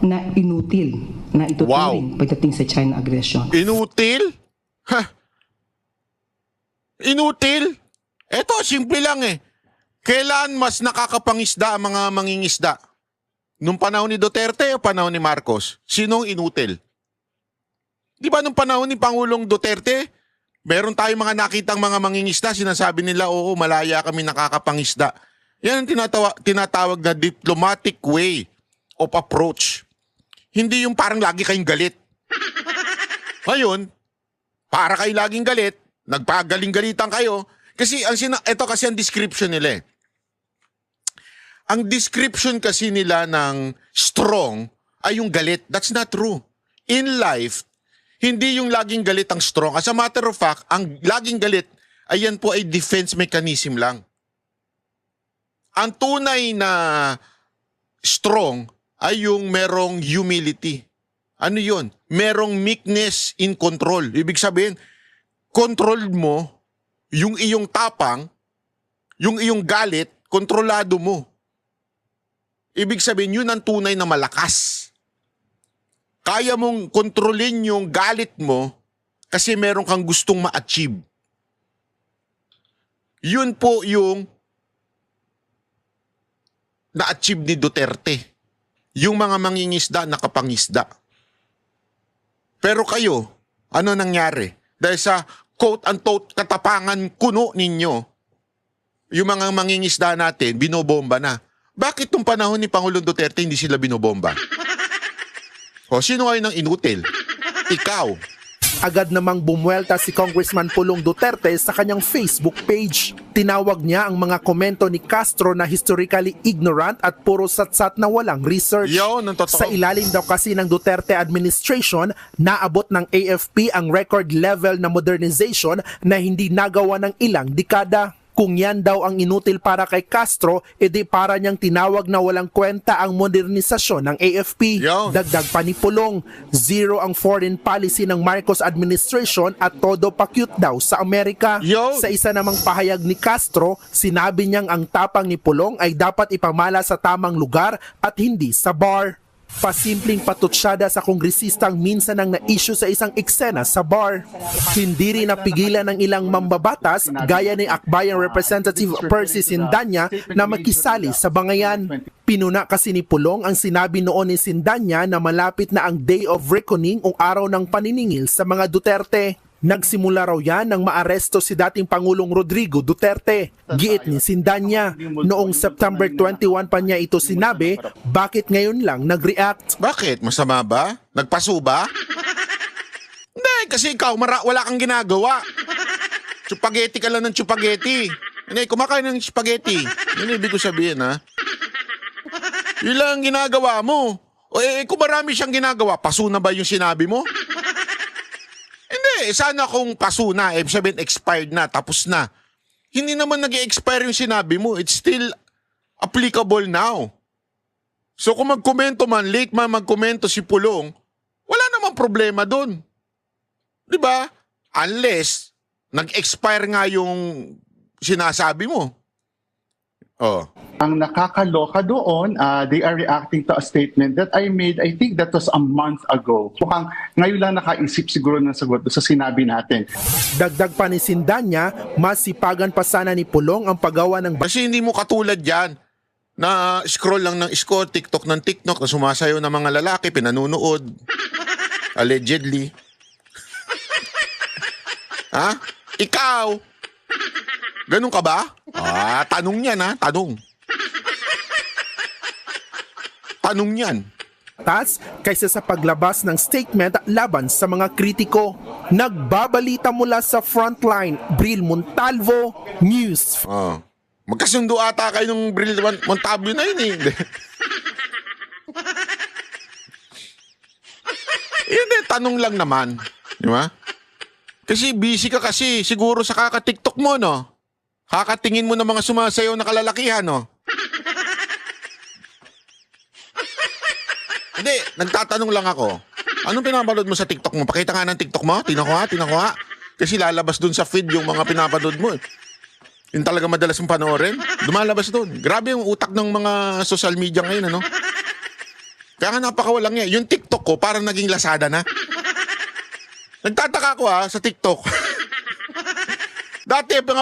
na inutil, na ituturing pagdating sa China aggression. Inutil? Inutil? Eto, simple lang eh. Kailan mas nakakapangisda ang mga mangingisda? Nung panahon ni Duterte o panahon ni Marcos? Sinong inutil? Di ba nung panahon ni Pangulong Duterte, meron tayong mga nakitang mga mangingisda, sinasabi nila, oo, malaya kami nakakapangisda. Yan ang tinatawag na diplomatic way of approach. Hindi yung parang lagi kayong galit. Ngayon, para kayo laging galit, nagpagaling-galitan kayo, kasi ito kasi ang description nila eh. Ang description kasi nila ng strong ay yung galit. That's not true. In life, hindi yung laging galit ang strong. As a matter of fact, ang laging galit, ayan po ay defense mechanism lang. Ang tunay na strong ay yung merong humility. Ano yun? Merong meekness in control. Ibig sabihin, control mo yung iyong tapang, yung iyong galit, kontrolado mo. Ibig sabihin, yun ang tunay na malakas. Kaya mong kontrolin yung galit mo kasi meron kang gustong ma-achieve. Yun po yung na-achieve ni Duterte. Yung mga mangingisda, nakapangisda. Pero kayo, ano nangyari? Dahil sa quote-unquote katapangan kuno ninyo, yung mga mangingisda natin, binobomba na. Bakit nung panahon ni Pangulong Duterte hindi sila binobomba? O sino kayo nang inutil? Ikaw. Agad namang bumuelta si Congressman Pulong Duterte sa kanyang Facebook page. Tinawag niya ang mga komento ni Castro na historically ignorant at puro satsat na walang research. Sa ilalim daw kasi ng Duterte administration, naabot ng AFP ang record level na modernization na hindi nagawa ng ilang dekada. Kung yan daw ang inutil para kay Castro, edi para niyang tinawag na walang kwenta ang modernisasyon ng AFP. Dagdag pa ni Pulong, zero ang foreign policy ng Marcos administration at todo pa-cute daw sa Amerika. Sa isa namang pahayag ni Castro, sinabi niyang ang tapang ni Pulong ay dapat ipamala sa tamang lugar at hindi sa bar. Pasimpleng patutsyada sa kongresistang minsan ang na-issue sa isang eksena sa bar. Hindi rin napigilan ng ilang mambabatas gaya ni Akbayan Representative Percy Sindanya na makisali sa bangayan. Pinuna kasi ni Pulong ang sinabi noon ni Sindanya na malapit na ang Day of Reckoning o araw ng paniningil sa mga Duterte. Nagsimula raw yan nang maaresto si dating Pangulong Rodrigo Duterte. Giit ni Sindanya, noong September 21 pa niya ito sinabi, bakit ngayon lang nag-react? Bakit? Masama ba? Nagpaso ba? Hindi, kasi ikaw wala kang ginagawa. Spaghetti ka lang ng spaghetti. Hindi, kumakain ng spaghetti. Yun ibig ko sabihin, ha? Yun lang ang ginagawa mo. O kung marami siyang ginagawa, paso na ba yung sinabi mo? Hindi, sana kung paso na, sabihin expired na, tapos na. Hindi naman nag-expire yung sinabi mo. It's still applicable now. So kung magkomento man, late man magkomento si Pulong, wala namang problema doon. Diba? Unless, nag-expire nga yung sinasabi mo. Oh. Ang nakakaloka doon, they are reacting to a statement that I made, I think that was a month ago. Mukhang ngayon lang nakaisip siguro ng sagot sa sinabi natin. Dagdag pa ni Sindanya, mas sipagan pa sana ni Pulong ang paggawa ng... Kasi hindi mo katulad yan na scroll lang ng scroll, TikTok ng TikTok, na sumasayo ng mga lalaki, pinanunood. Allegedly. Ha? Ikaw? Ganun ka ba? Tanong yan, ha? Tanong. Tanong yan. Tas kaysa sa paglabas ng statement laban sa mga kritiko. Nagbabalita mula sa Frontline, Bril Montalvo, News. Magkasundo ata kayo ng Bril Montalvo na yun eh. Hindi, tanong lang naman. Di ba? Kasi busy ka kasi, siguro sa kaka-TikTok mo, no? Kakatingin mo ng mga sumasayaw na kalalakihan, no? Hindi, nagtatanong lang ako. Anong pinapanood mo sa TikTok mo? Pakita nga ng TikTok mo. Tingnan ko ha. Kasi lalabas dun sa feed yung mga pinapanood mo. Yung talaga madalas mong panoorin. Lumalabas dun. Grabe yung utak ng mga social media ngayon, ano? Kaya nga napakawalang niya. Yung TikTok ko parang naging Lazada na. Nagtataka ko sa TikTok. Dati, mga